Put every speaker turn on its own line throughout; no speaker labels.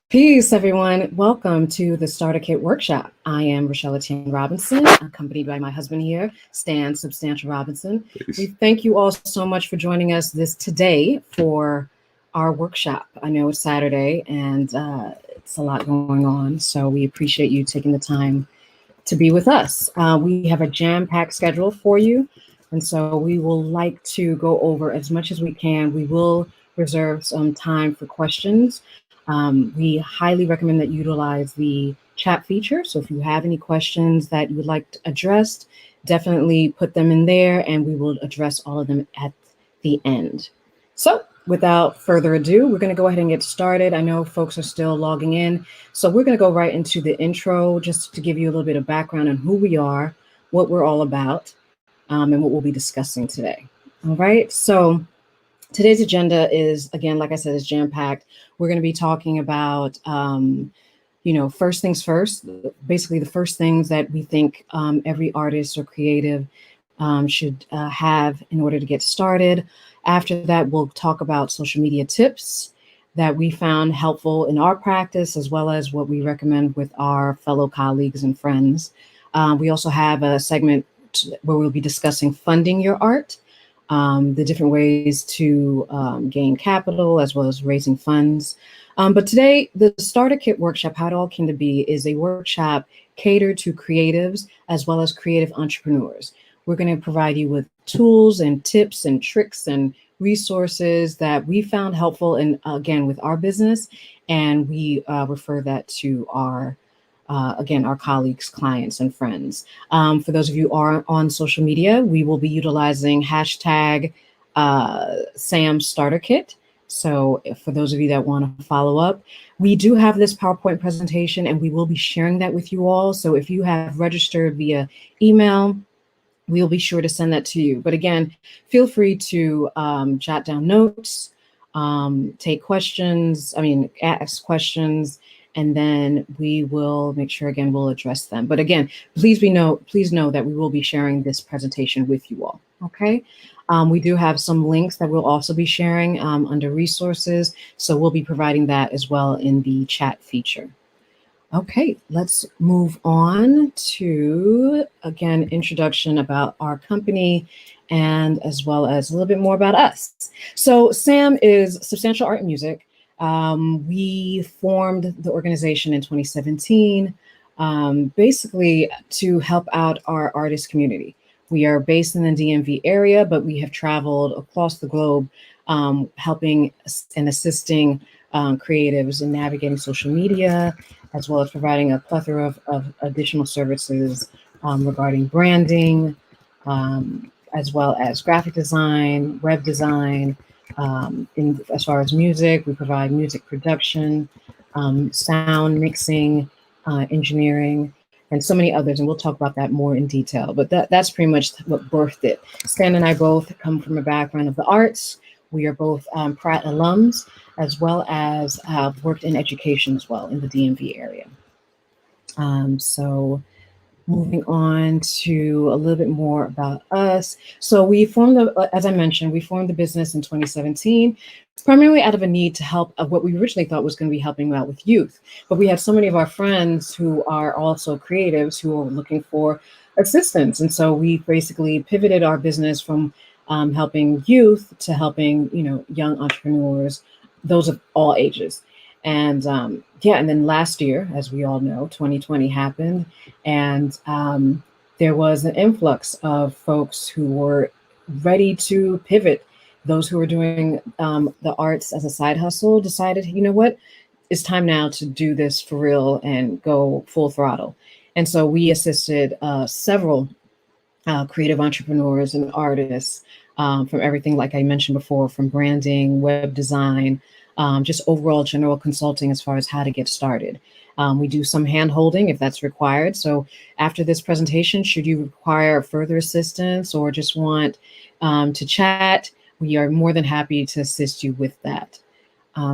Peace, everyone. Welcome to the Starter Kit Workshop. I am Rochelle Etienne Robinson, accompanied by my husband here, Stan Substantial Robinson.
Peace.
We thank you all so much for joining us today for our workshop. I know it's Saturday and it's a lot going on, so we appreciate you taking the time to be with us. We have a jam-packed schedule for you, and so we will like to go over as much as we can. We will reserve some time for questions. We highly recommend that you utilize the chat feature. So if you have any questions that you would like addressed, definitely put them in there and we will address all of them at the end. So without further ado, we're going to go ahead and get started. I know folks are still logging in, so we're going to go right into the intro just to give you a little bit of background on who we are, what we're all about, and what we'll be discussing today. All right, so today's agenda is, again, like I said, is jam-packed. We're going to be talking about, first things first, basically the first things that we think every artist or creative should have in order to get started. After that, we'll talk about social media tips that we found helpful in our practice, as well as what we recommend with our fellow colleagues and friends. We also have a segment where we'll be discussing funding your art. The different ways to gain capital as well as raising funds. But today, the Starter Kit Workshop, how it all came to be, is a workshop catered to creatives as well as creative entrepreneurs. We're going to provide you with tools and tips and tricks and resources that we found helpful in, again, with our business. And we refer that to our colleagues, clients, and friends. For those of you who are on social media, we will be utilizing hashtag Sam Starter Kit. So for those of you that want to follow up, we do have this PowerPoint presentation and we will be sharing that with you all. So if you have registered via email, we'll be sure to send that to you. But again, feel free to jot down notes, take questions, ask questions, and then we will make sure, again, we'll address them. But again, please know that we will be sharing this presentation with you all, okay? We do have some links that we'll also be sharing under resources, so we'll be providing that as well in the chat feature. Okay, let's move on to, again, introduction about our company and as well as a little bit more about us. So Sam is Substantial Art and Music. We formed the organization in 2017, basically to help out our artist community. We are based in the DMV area, but we have traveled across the globe, helping and assisting creatives in navigating social media, as well as providing a plethora of additional services regarding branding, as well as graphic design, web design. As far as music, we provide music production, sound mixing, engineering, and so many others. And we'll talk about that more in detail. But that's pretty much what birthed it. Stan and I both come from a background of the arts. We are both Pratt alums, as well as have worked in education as well in the DMV area. So moving on to a little bit more about us. So we formed, as I mentioned, we formed the business in 2017, primarily out of a need to help what we originally thought was going to be helping out with youth. But we have so many of our friends who are also creatives who are looking for assistance. And so we basically pivoted our business from helping youth to helping, young entrepreneurs, those of all ages. And and then last year, as we all know, 2020 happened, and there was an influx of folks who were ready to pivot. Those who were doing the arts as a side hustle decided, you know what, it's time now to do this for real and go full throttle. And so we assisted several creative entrepreneurs and artists from everything, like I mentioned before, from branding, web design, just overall general consulting as far as how to get started. We do some hand holding if that's required. So after this presentation, should you require further assistance or just want to chat, we are more than happy to assist you with that.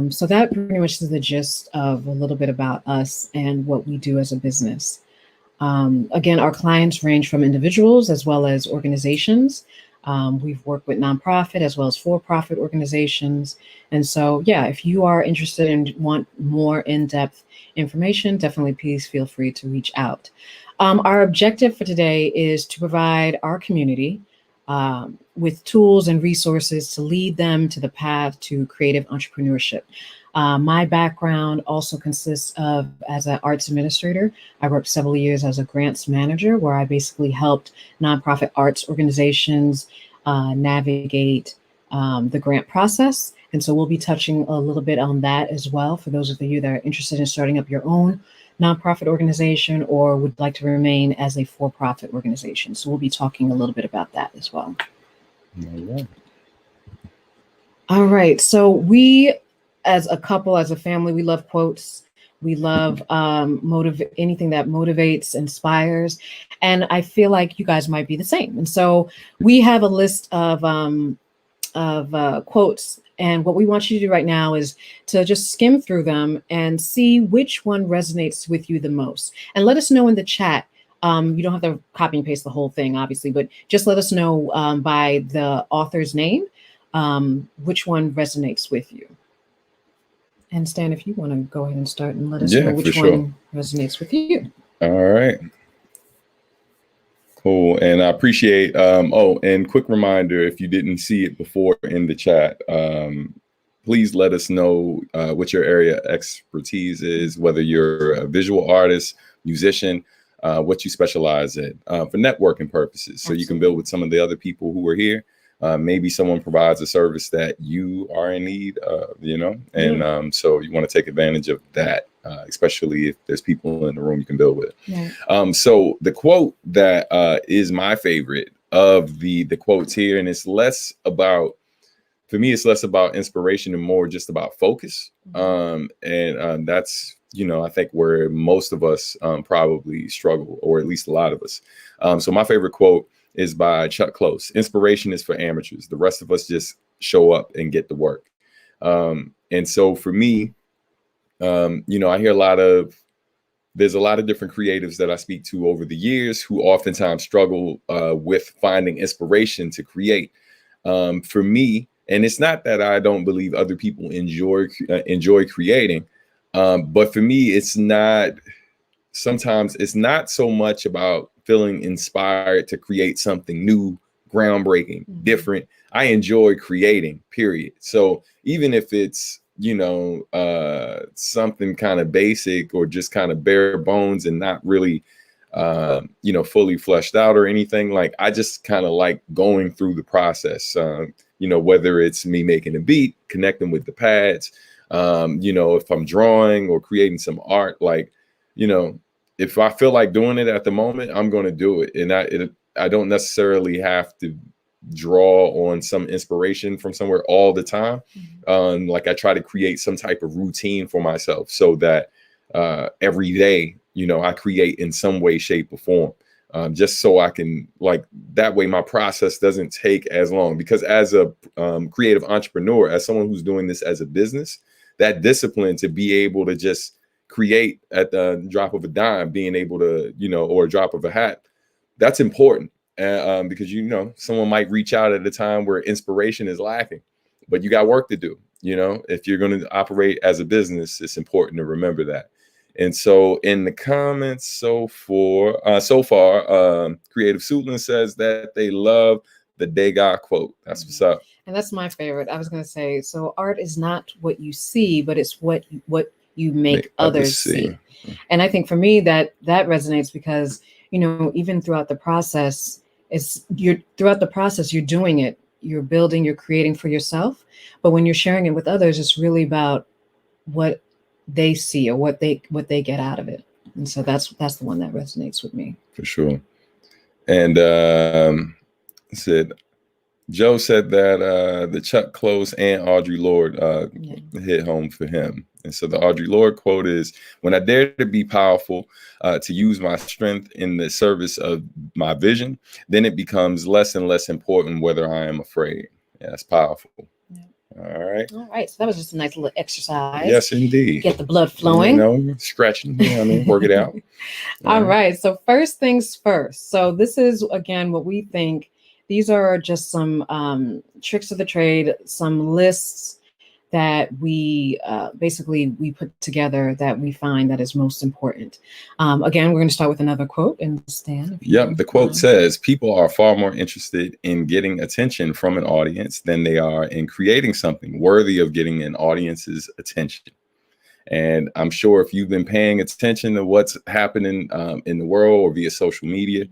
So that pretty much is the gist of a little bit about us and what we do as a business. Again, our clients range from individuals as well as organizations. We've worked with nonprofit as well as for-profit organizations. And so, yeah, if you are interested and want more in-depth information, definitely please feel free to reach out. Our objective for today is to provide our community with tools and resources to lead them to the path to creative entrepreneurship. My background also consists of as an arts administrator. I worked several years as a grants manager, where I basically helped nonprofit arts organizations navigate the grant process. And so we'll be touching a little bit on that as well for those of you that are interested in starting up your own nonprofit organization or would like to remain as a for-profit organization. So we'll be talking a little bit about that as well. All right. So we, as a couple, as a family, we love quotes. We love anything that motivates, inspires. And I feel like you guys might be the same. And so we have a list of quotes. And what we want you to do right now is to just skim through them and see which one resonates with you the most. And let us know in the chat. You don't have to copy and paste the whole thing, obviously, but just let us know by the author's name which one resonates with you. And Stan, if you want to go ahead and start and let us know which one resonates with you.
All right. Cool. And I appreciate, and quick reminder, if you didn't see it before in the chat, please let us know what your area of expertise is, whether you're a visual artist, musician, what you specialize in for networking purposes. So you can build with some of the other people who are here. Maybe someone provides a service that you are in need of, and so you want to take advantage of that, especially if there's people in the room you can build with. So the quote that is my favorite of the quotes here, and it's less about, for me, it's less about inspiration and more just about focus. And that's, I think where most of us probably struggle, or at least a lot of us. So my favorite quote is by Chuck Close. Inspiration is for amateurs. The rest of us just show up and get the work. And so for me, I hear there's a lot of different creatives that I speak to over the years who oftentimes struggle with finding inspiration to create. For me, and it's not that I don't believe other people enjoy creating, but for me, sometimes it's not so much about feeling inspired to create something new, groundbreaking, different. I enjoy creating, period. So even if it's, something kind of basic or just kind of bare bones and not really, fully fleshed out or anything, like I just kind of like going through the process, whether it's me making a beat, connecting with the pads, if I'm drawing or creating some art, like, if I feel like doing it at the moment, I'm going to do it. And I don't necessarily have to draw on some inspiration from somewhere all the time. Like I try to create some type of routine for myself so that every day, I create in some way, shape or form, just so I can, like, that way my process doesn't take as long. Because as a creative entrepreneur, as someone who's doing this as a business, that discipline to be able to just create at the drop of a dime, being able to, or a drop of a hat, that's important. Because, someone might reach out at a time where inspiration is lacking, but you got work to do. If you're going to operate as a business, it's important to remember that. And so in the comments so far, Creative Suitland says that they love the Degas quote. That's what's up.
And that's my favorite. I was going to say, so art is not what you see, but it's what you make others see. And I think for me that resonates because, even throughout the process, you're doing it, you're building, you're creating for yourself. But when you're sharing it with others, it's really about what they see or what they get out of it. And so that's the one that resonates with me.
For sure. And Joe said that the Chuck Close and Audre Lorde hit home for him. And so the Audre Lorde quote is, "When I dare to be powerful, to use my strength in the service of my vision, then it becomes less and less important whether I am afraid." Yeah, that's powerful. Yeah. All right.
So that was just a nice little exercise.
Yes, indeed.
Get the blood flowing.
Stretching. Work it out.
All right. So first things first. So this is, again, what we think These are just some tricks of the trade, some lists that we basically we put together that we find that is most important. Again, we're going to start with another quote. And Stan,
Yep, the quote says, "People are far more interested in getting attention from an audience than they are in creating something worthy of getting an audience's attention." And I'm sure if you've been paying attention to what's happening in the world or via social media,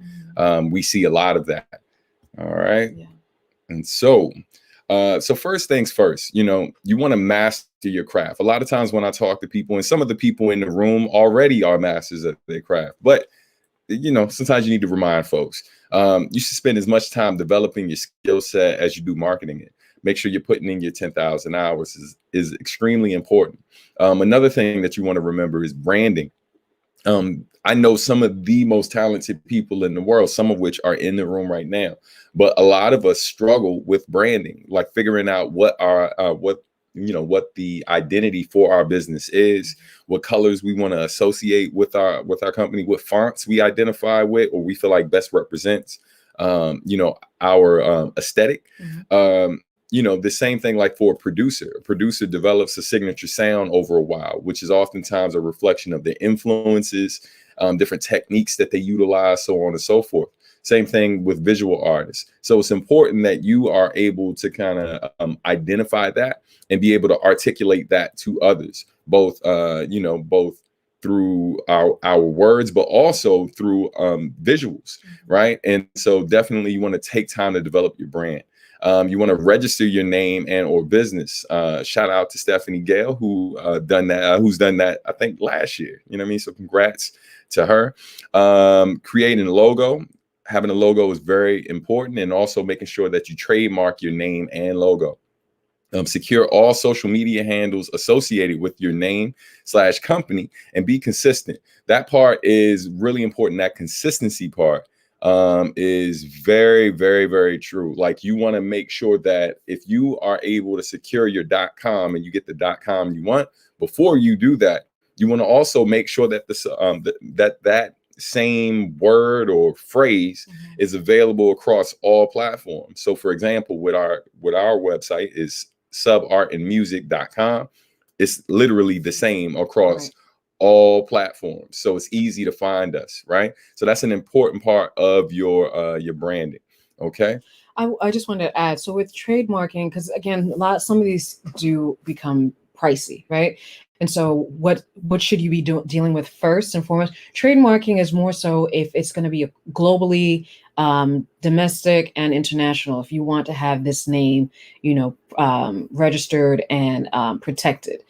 we see a lot of that. All right. Yeah. And so first things first, you want to master your craft. A lot of times when I talk to people, and some of the people in the room already are masters at their craft, but sometimes you need to remind folks, you should spend as much time developing your skill set as you do marketing it. Make sure you're putting in your 10,000 hours is extremely important. Another thing that you want to remember is branding. I know some of the most talented people in the world, some of which are in the room right now, but a lot of us struggle with branding, like figuring out what the identity for our business is, what colors we want to associate with our company, what fonts we identify with or we feel like best represents our aesthetic. The same thing like for a producer. A producer develops a signature sound over a while, which is oftentimes a reflection of their influences, different techniques that they utilize, so on and so forth. Same thing with visual artists. So it's important that you are able to kind of identify that and be able to articulate that to others, both through our words, but also through visuals, right? And so definitely you want to take time to develop your brand. You want to register your name and or business. Shout out to Stephanie Gale, who's done that, I think last year, So congrats to her. Creating a logo, having a logo is very important, and also making sure that you trademark your name and logo. Secure all social media handles associated with your name/company and be consistent. That part is really important. That consistency part is very, very, very true. Like, you want to make sure that if you are able to secure your .com and you get the .com you want, before you do that, you want to also make sure that that same word or phrase is available across all platforms. So for example, with our website is subartandmusic.com. It's literally the same across all platforms, so it's easy to find us, right? So that's an important part of your branding. Okay.
I just wanted to add, so with trademarking, because again, some of these do become pricey, right? And so what should you be dealing with first and foremost? Trademarking is more so if it's going to be a globally domestic and international. If you want to have this name, registered and protected,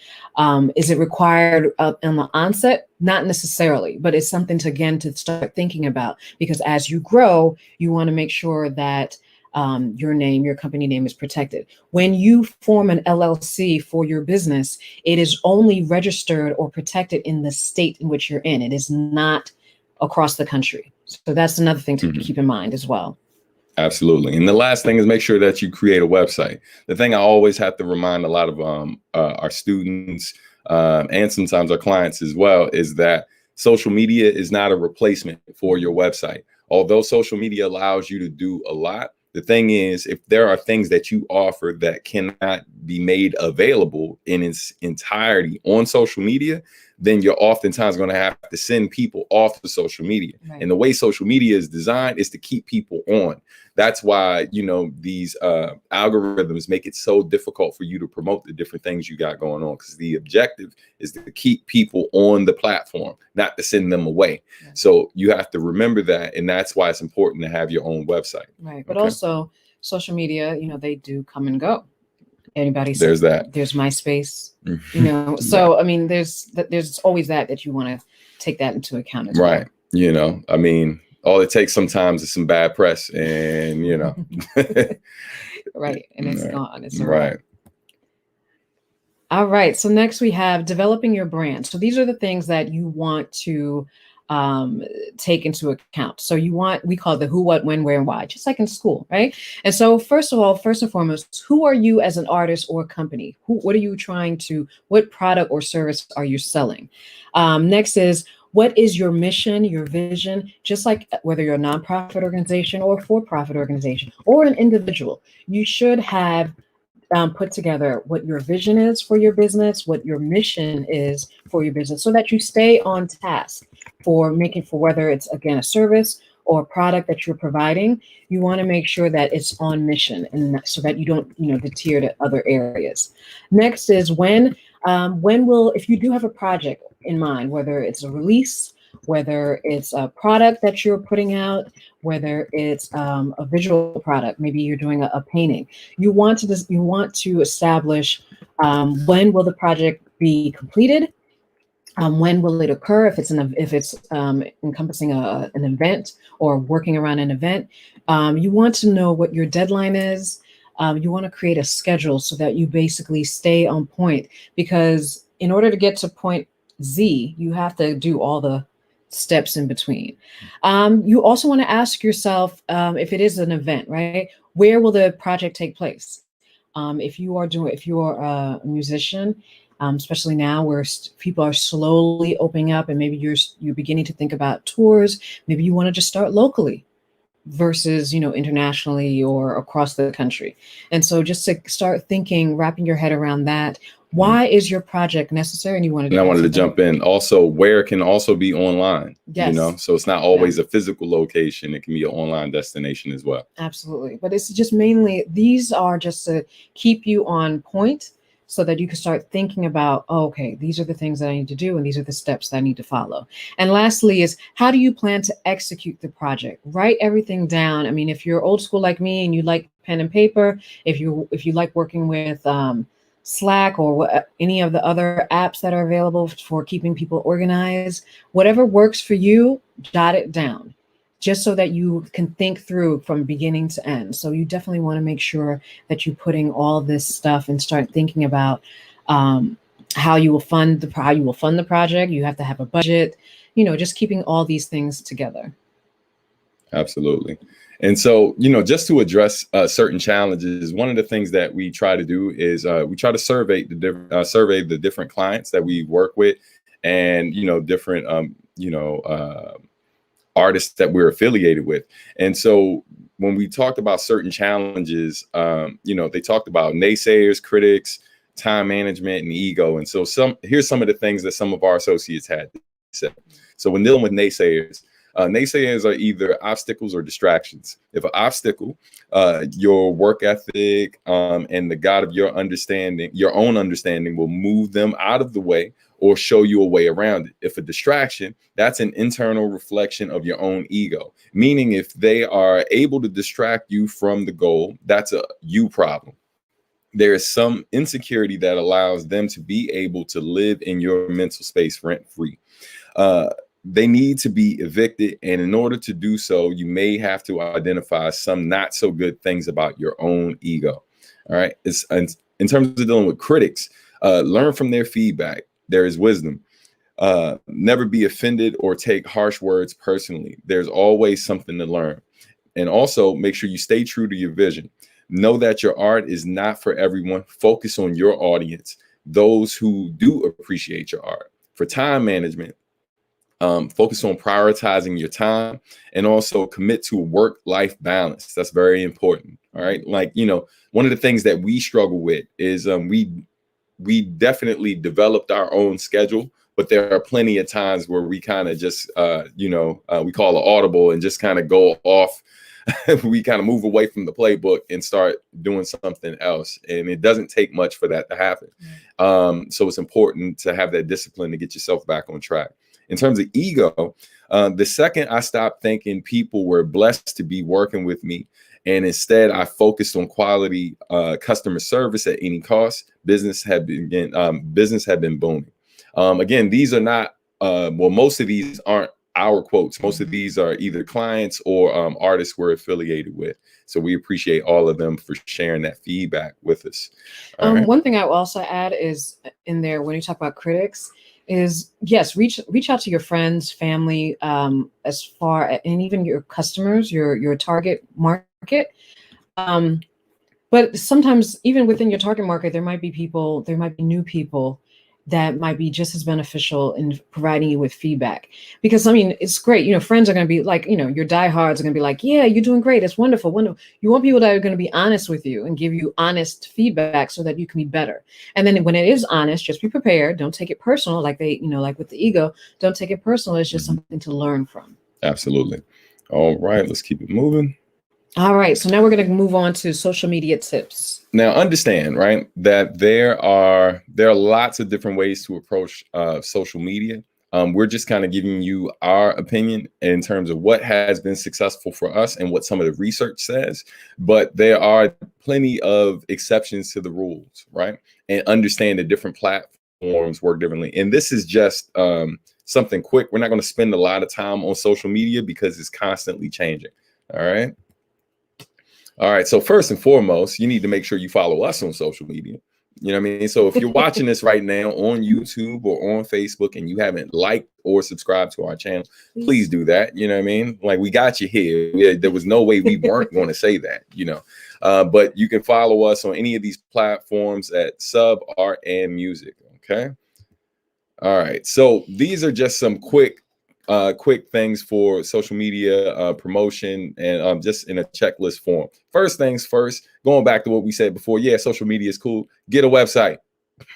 is it required on the onset? Not necessarily, but it's something to start thinking about, because as you grow, you want to make sure that your company name is protected. When you form an LLC for your business, it is only registered or protected in the state in which you're in. It is not across the country. So that's another thing to keep in mind as well.
Absolutely. And the last thing is make sure that you create a website. The thing I always have to remind a lot of our students and sometimes our clients as well is that social media is not a replacement for your website. Although social media allows you to do a lot, the thing is, if there are things that you offer that cannot be made available in its entirety on social media, then you're oftentimes going to have to send people off of social media. Right. And the way social media is designed is to keep people on. That's why, these algorithms make it so difficult for you to promote the different things you got going on, because the objective is to keep people on the platform, not to send them away. Right. So you have to remember that. And that's why it's important to have your own website.
Right. But also social media, they do come and go. Anybody
there's that.
There's MySpace, so I mean, there's always that you want to take that into account as well.
Right. I mean, all it takes sometimes is some bad press, and
right, and it's gone. It's
right.
All right. So next we have developing your brand. So these are the things that you want to take into account. So we call it the who, what, when, where, and why, just like in school, right? And so first and foremost, who are you as an artist or company? What are you what product or service are you selling? Next is, What is your mission, your vision? Just like whether you're a nonprofit organization or a for-profit organization or an individual, you should have put together what your vision is for your business, what your mission is for your business, so that you stay on task for whether it's, again, a service or a product that you're providing. You want to make sure that it's on mission, and so that you don't, deter to other areas. Next is when will, if you do have a project in mind, whether it's a release, whether it's a product that you're putting out, whether it's a visual product, maybe you're doing a painting, you want to establish when will the project be completed, when will it occur, if it's encompassing an event or working around an event. You want to know what your deadline is. You want to create a schedule so that you basically stay on point, because in order to get to point Z, you have to do all the steps in between. You also want to ask yourself, if it is an event, right, where will the project take place? If you are a musician, especially now where people are slowly opening up, and maybe you're beginning to think about tours, maybe you want to just start locally versus internationally or across the country. And so just to start thinking, wrapping your head around that. Why is your project necessary? And
I wanted to jump in also, where it can also be online.
Yes.
So it's not always a physical location. It can be an online destination as well.
Absolutely. But it's just mainly, these are just to keep you on point so that you can start thinking about, okay, these are the things that I need to do, and these are the steps that I need to follow. And lastly is, how do you plan to execute the project? Write everything down. I mean, if you're old school like me and you like pen and paper, if you like working with Slack or any of the other apps that are available for keeping people organized, whatever works for you, jot it down, just so that you can think through from beginning to end. So you definitely want to make sure that you're putting all this stuff and start thinking about how you will fund the project. You have to have a budget, just keeping all these things together.
Absolutely. And so, just to address certain challenges, one of the things that we try to do is we try to survey the different clients that we work with, and different artists that we're affiliated with. And so when we talked about certain challenges, they talked about naysayers, critics, time management, and ego. And so here's some of the things that some of our associates had to say. So when dealing with naysayers are either obstacles or distractions. If an obstacle, your work ethic and the God of your own understanding will move them out of the way or show you a way around it. If a distraction, that's an internal reflection of your own ego, meaning if they are able to distract you from the goal, that's a you problem. There is some insecurity that allows them to be able to live in your mental space rent-free. They need to be evicted. And in order to do so, you may have to identify some not so good things about your own ego. All right. In terms of dealing with critics, learn from their feedback. There is wisdom. Never be offended or take harsh words personally. There's always something to learn. And also make sure you stay true to your vision. Know that your art is not for everyone. Focus on your audience, those who do appreciate your art. For time management, focus on prioritizing your time, and also commit to a work-life balance. That's very important. All right. Like, one of the things that we struggle with is we definitely developed our own schedule, but there are plenty of times where we kind of just, we call it audible and just kind of go off. We kind of move away from the playbook and start doing something else. And it doesn't take much for that to happen. So it's important to have that discipline to get yourself back on track. In terms of ego, the second I stopped thinking people were blessed to be working with me, and instead I focused on quality customer service at any cost, business had been booming. Again, these are not, most of these aren't our quotes. Most of these are either clients or artists we're affiliated with. So we appreciate all of them for sharing that feedback with us. Right.
One thing I will also add is in there, when you talk about critics, is yes, reach out to your friends, family, and even your customers, your target market. But sometimes even within your target market, there might be new people, that might be just as beneficial in providing you with feedback. Because I mean, it's great. You know, friends are going to be like, you know, your diehards are going to be like, yeah, you're doing great. It's wonderful. Wonderful. You want people that are going to be honest with you and give you honest feedback so that you can be better. And then when it is honest, just be prepared. Don't take it personal. Like they, you know, like with the ego, don't take it personal. It's just something to learn from.
Absolutely. All right, let's keep it moving.
All right, so now we're going to move on to social media tips.
Now, understand, right, that there are lots of different ways to approach social media. We're just kind of giving you our opinion in terms of what has been successful for us and what some of the research says. But there are plenty of exceptions to the rules, right? And understand that different platforms work differently. And this is just something quick. We're not going to spend a lot of time on social media because it's constantly changing. All right. All right. So first and foremost, you need to make sure you follow us on social media. You know what I mean? So if you're watching this right now on YouTube or on Facebook and you haven't liked or subscribed to our channel, please do that. You know what I mean? Like, we got you here. There was no way we weren't going to say that, you know. But you can follow us on any of these platforms at Sub, Art, and Music. Okay. All right. So these are just some quick things for social media promotion and just in a checklist form. First things first, going back to what we said before. Yeah, social media is cool. Get a website.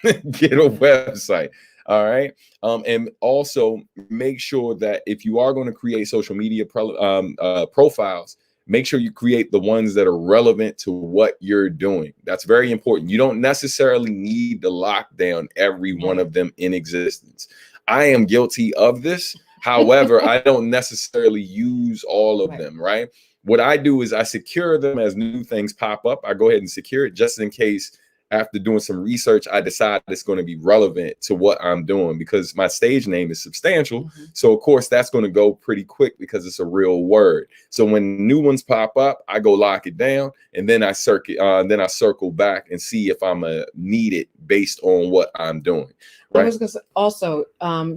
Get a website. All right. And also make sure that if you are going to create social media profiles, make sure you create the ones that are relevant to what you're doing. That's very important. You don't necessarily need to lock down every one of them in existence. I am guilty of this. However, I don't necessarily use all of them, right? What I do is I secure them as new things pop up. I go ahead and secure it just in case after doing some research, I decide it's going to be relevant to what I'm doing, because my stage name is substantial. So of course that's going to go pretty quick because it's a real word. So when new ones pop up, I go lock it down, and then I circle back and see if I'm need it based on what I'm doing. Right?
I was going to say also,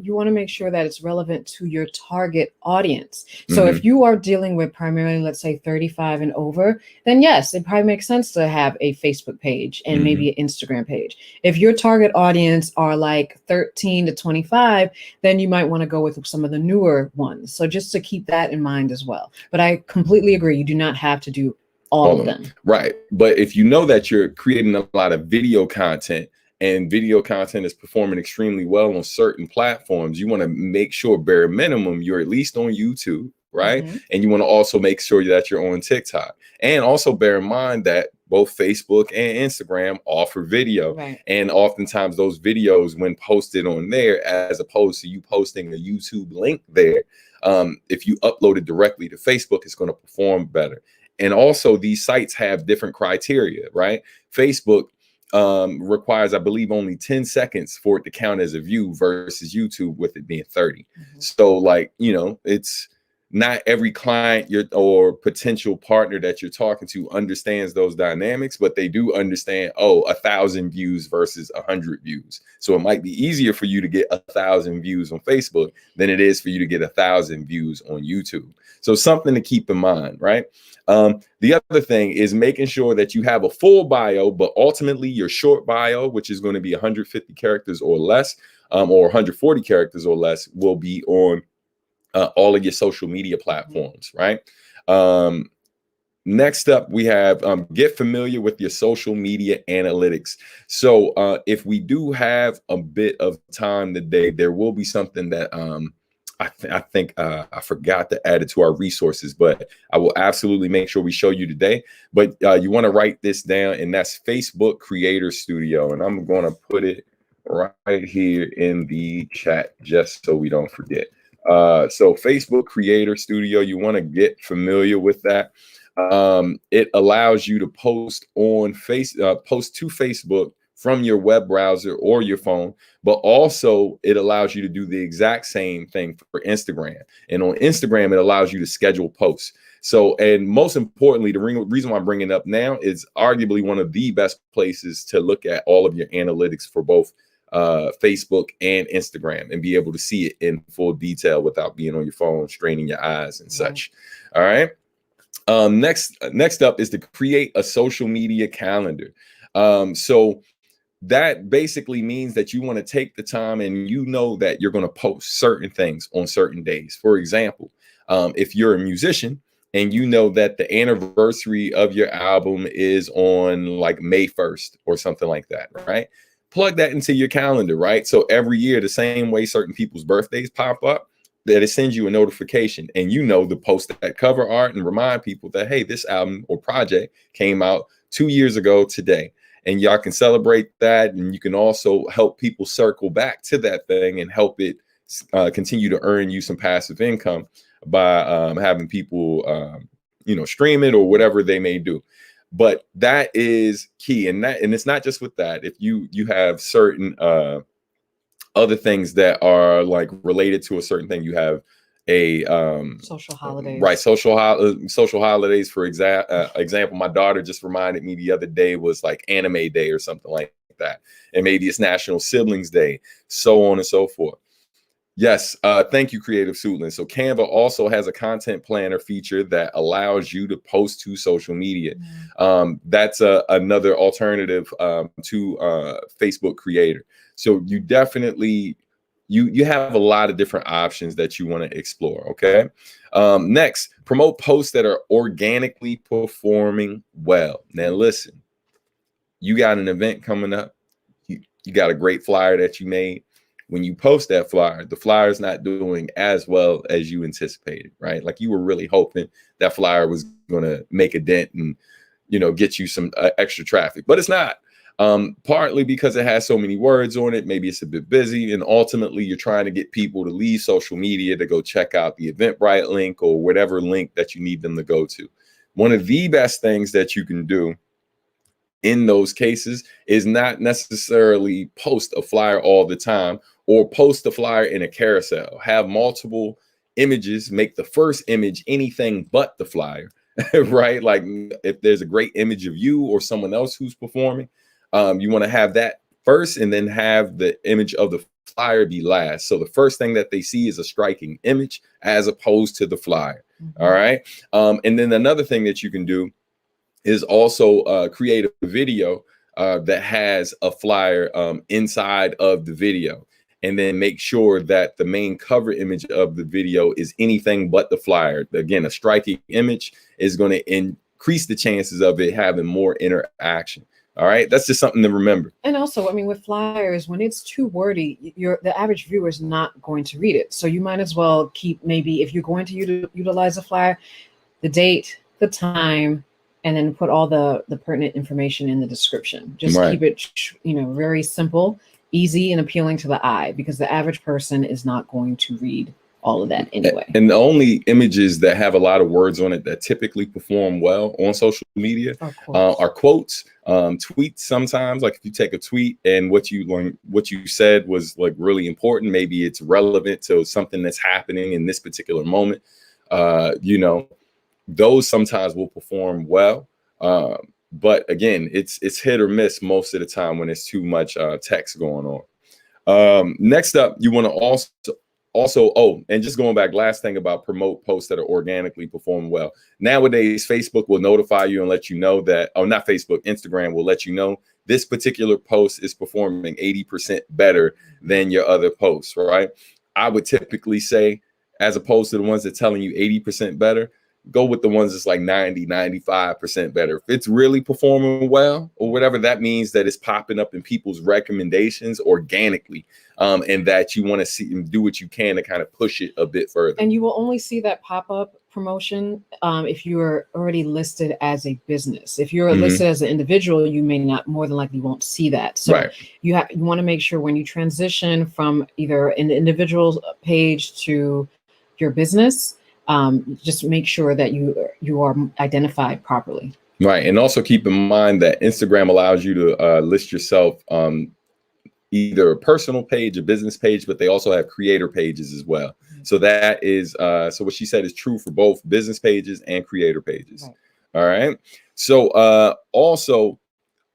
you want to make sure that it's relevant to your target audience. So if you are dealing with primarily, let's say 35 and over, then yes, it probably makes sense to have a Facebook page and maybe an Instagram page. If your target audience are like 13 to 25, then you might want to go with some of the newer ones. So just to keep that in mind as well. But I completely agree. You do not have to do all of them.
Right. But if you know that you're creating a lot of video content, and video content is performing extremely well on certain platforms, you want to make sure, bare minimum, you're at least on YouTube, right? And you want to also make sure that you're on TikTok. And also bear in mind that both Facebook and Instagram offer video. And oftentimes those videos, when posted on there, as opposed to you posting a YouTube link there, if you upload it directly to Facebook, it's going to perform better. And also these sites have different criteria, right? Facebook requires, I believe, only 10 seconds for it to count as a view versus YouTube with it being 30. So like, you know, it's not every client or potential partner that you're talking to understands those dynamics, but they do understand, 1,000 views versus 100 views. So it might be easier for you to get 1,000 views on Facebook than it is for you to get 1,000 views on YouTube. So something to keep in mind, right? The other thing is making sure that you have a full bio, but ultimately your short bio, which is going to be 150 characters or less, or 140 characters or less, will be on all of your social media platforms, right? Next up, we have get familiar with your social media analytics. So if we do have a bit of time today, there will be something that I think I forgot to add it to our resources, but I will absolutely make sure we show you today. But you want to write this down, and that's Facebook Creator Studio. And I'm going to put it right here in the chat just so we don't forget. So Facebook Creator Studio, you want to get familiar with that. It allows you to post on post to Facebook from your web browser or your phone, but also it allows you to do the exact same thing for Instagram. And on Instagram, it allows you to schedule posts. So, and most importantly, the reason why I'm bringing it up now is arguably one of the best places to look at all of your analytics for both Facebook and Instagram and be able to see it in full detail without being on your phone, straining your eyes and such. All right. Next up is to create a social media calendar. So that basically means that you want to take the time and you know that you're going to post certain things on certain days. For example, if you're a musician and you know that the anniversary of your album is on like May 1st or something like that, right? Plug that into your calendar, right? So every year, the same way certain people's birthdays pop up, that it sends you a notification and you know to post that cover art and remind people that, hey, this album or project came out 2 years ago today. And y'all can celebrate that. And you can also help people circle back to that thing and help it continue to earn you some passive income by having people, stream it or whatever they may do. But that is key. And it's not just with that. If you have certain other things that are like related to a certain thing, you have a
social holidays,
right? Social holidays. For example, my daughter just reminded me the other day was like Anime Day or something like that, and maybe it's National Siblings Day, so on and so forth. Yes, thank you, Creative Suitland. So Canva also has a content planner feature that allows you to post to social media. That's another alternative to Facebook Creator. So you definitely you have a lot of different options that you want to explore. Okay. Next, promote posts that are organically performing well. Now, listen, you got an event coming up. You got a great flyer that you made. When you post that flyer, the flyer is not doing as well as you anticipated, right? Like you were really hoping that flyer was going to make a dent and, get you some extra traffic, but it's not. Partly because it has so many words on it. Maybe it's a bit busy, and ultimately you're trying to get people to leave social media to go check out the Eventbrite link or whatever link that you need them to go to. One of the best things that you can do in those cases is not necessarily post a flyer all the time or post a flyer in a carousel. Have multiple images, make the first image anything but the flyer, right? Like if there's a great image of you or someone else who's performing, you want to have that first and then have the image of the flyer be last. So the first thing that they see is a striking image as opposed to the flyer. All right. And then another thing that you can do is also create a video that has a flyer inside of the video, and then make sure that the main cover image of the video is anything but the flyer. Again, a striking image is going to increase the chances of it having more interaction. All right, that's just something to remember.
And also, I mean, with flyers, when it's too wordy, the average viewer is not going to read it. So you might as well keep, maybe if you're going to utilize a flyer, the date, the time, and then put all the pertinent information in the description. Just keep it, very simple, easy, and appealing to the eye, because the average person is not going to read all of that anyway.
And the only images that have a lot of words on it that typically perform well on social media are quotes, tweets. Sometimes, like if you take a tweet and what you said was like really important, maybe it's relevant to something that's happening in this particular moment. Those sometimes will perform well. But again, it's hit or miss most of the time when it's too much text going on. Next up, you want to also, and just going back, last thing about promote posts that are organically performing well. Nowadays, Facebook will notify you and let you know that, not Facebook, Instagram will let you know this particular post is performing 80% better than your other posts, right? I would typically say, as opposed to the ones that are telling you 80% better, go with the ones that's like 90, 95% better. If it's really performing well or whatever, that means that it's popping up in people's recommendations organically, and that you want to see and do what you can to kind of push it a bit further.
And you will only see that pop-up promotion if you are already listed as a business. If you're listed as an individual, you may not, more than likely won't see that. So you want to make sure when you transition from either an individual page to your business, just make sure that you are identified properly.
Right. And also keep in mind that Instagram allows you to list yourself either a personal page, a business page, but they also have creator pages as well. So that is so what she said is true for both business pages and creator pages. All right. So also,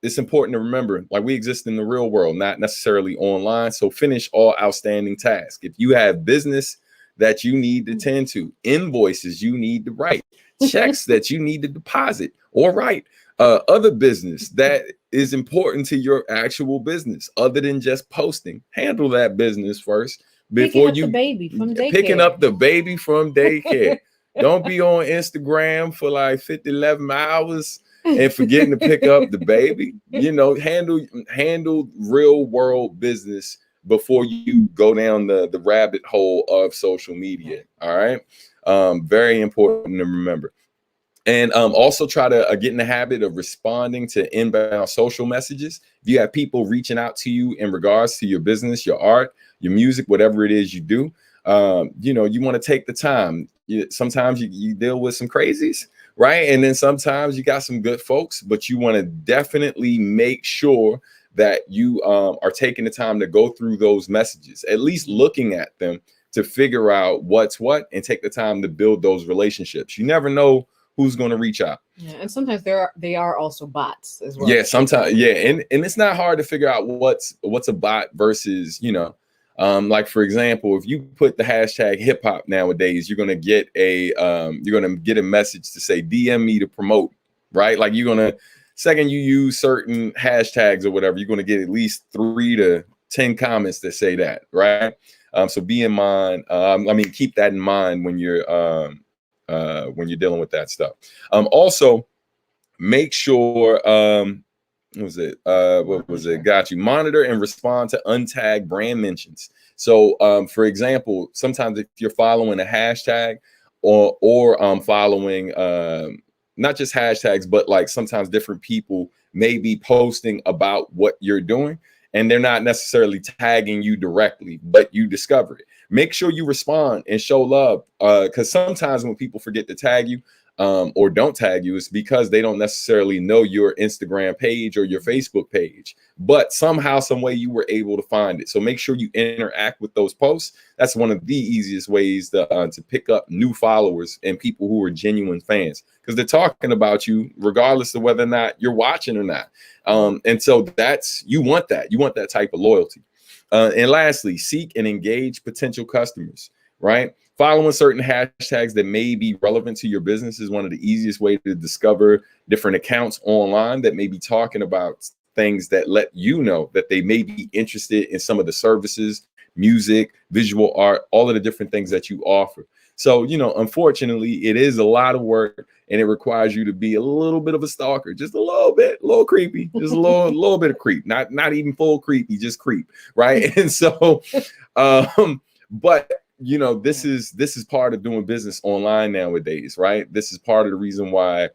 it's important to remember, like, we exist in the real world, not necessarily online. So finish all outstanding tasks. If you have business that you need to tend to, invoices you need to write, checks that you need to deposit or write, other business that is important to your actual business other than just posting. Handle that business first before
the baby from daycare.
Picking up the baby from daycare. Don't be on Instagram for like 50, 11 hours and forgetting to pick up the baby. You know, handle real world business before you go down the rabbit hole of social media. All right. Very important to remember. And also try to get in the habit of responding to inbound social messages. If you have people reaching out to you in regards to your business, your art, your music, whatever it is you do, you know, you want to take the time. Sometimes you deal with some crazies, right? And then sometimes you got some good folks, but you want to definitely make sure that you are taking the time to go through those messages, at least looking at them to figure out what's what and take the time to build those relationships. You never know who's going to reach out.
Yeah, and sometimes they are also bots as well.
Yeah, sometimes, yeah, and it's not hard to figure out what's a bot versus, you know, like for example, if you put the hashtag hip hop nowadays, you're gonna get a message to say DM me to promote, right? Like you're gonna second you use certain hashtags or whatever, you're gonna get at least 3 to 10 comments that say that, right? So be in mind. Keep that in mind when you're dealing with that stuff. Also, make sure, what was it? Got you. Monitor and respond to untagged brand mentions. So, for example, sometimes if you're following a hashtag or following not just hashtags, but like sometimes different people may be posting about what you're doing, and they're not necessarily tagging you directly, but you discover it. Make sure you respond and show love, because sometimes when people forget to tag you or don't tag you, it's because they don't necessarily know your Instagram page or your Facebook page, but somehow, some way you were able to find it. So make sure you interact with those posts. That's one of the easiest ways to pick up new followers and people who are genuine fans, because they're talking about you regardless of whether or not you're watching or not. And so you want that type of loyalty. And lastly, seek and engage potential customers, right? Following certain hashtags that may be relevant to your business is one of the easiest ways to discover different accounts online that may be talking about things that let you know that they may be interested in some of the services, music, visual art, all of the different things that you offer. So, you know, unfortunately, it is a lot of work, and it requires you to be a little bit of a stalker, just a little creepy, just a little bit of creep, not even full creepy, just creep, right? And so, but you know, this is part of doing business online nowadays, right? This is part of the reason why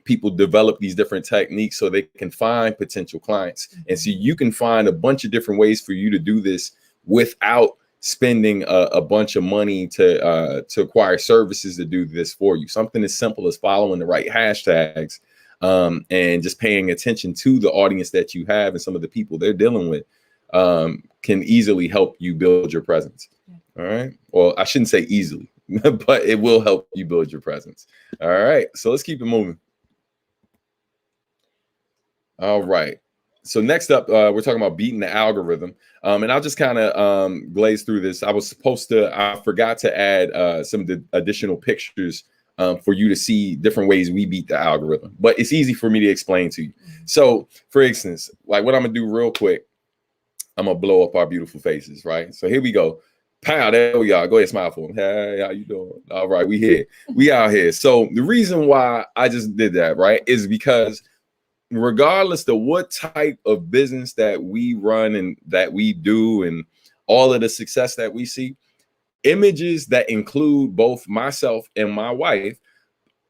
people develop these different techniques so they can find potential clients. And so you can find a bunch of different ways for you to do this without spending a bunch of money to acquire services to do this for you. Something as simple as following the right hashtags and just paying attention to the audience that you have and some of the people they're dealing with can easily help you build your presence. All right. Well, I shouldn't say easily, but it will help you build your presence. All right. So let's keep it moving. All right. So next up, we're talking about beating the algorithm. And I'll just kind of glaze through this. I forgot to add some of the additional pictures for you to see different ways we beat the algorithm, but it's easy for me to explain to you. So for instance, like what I'm gonna do real quick, I'm gonna blow up our beautiful faces, right? So here we go. Pow, there we are. Go ahead, smile for them. Hey, how you doing? All right, we here. We out here. So the reason why I just did that, right, is because regardless of what type of business that we run and that we do and all of the success that we see, images that include both myself and my wife,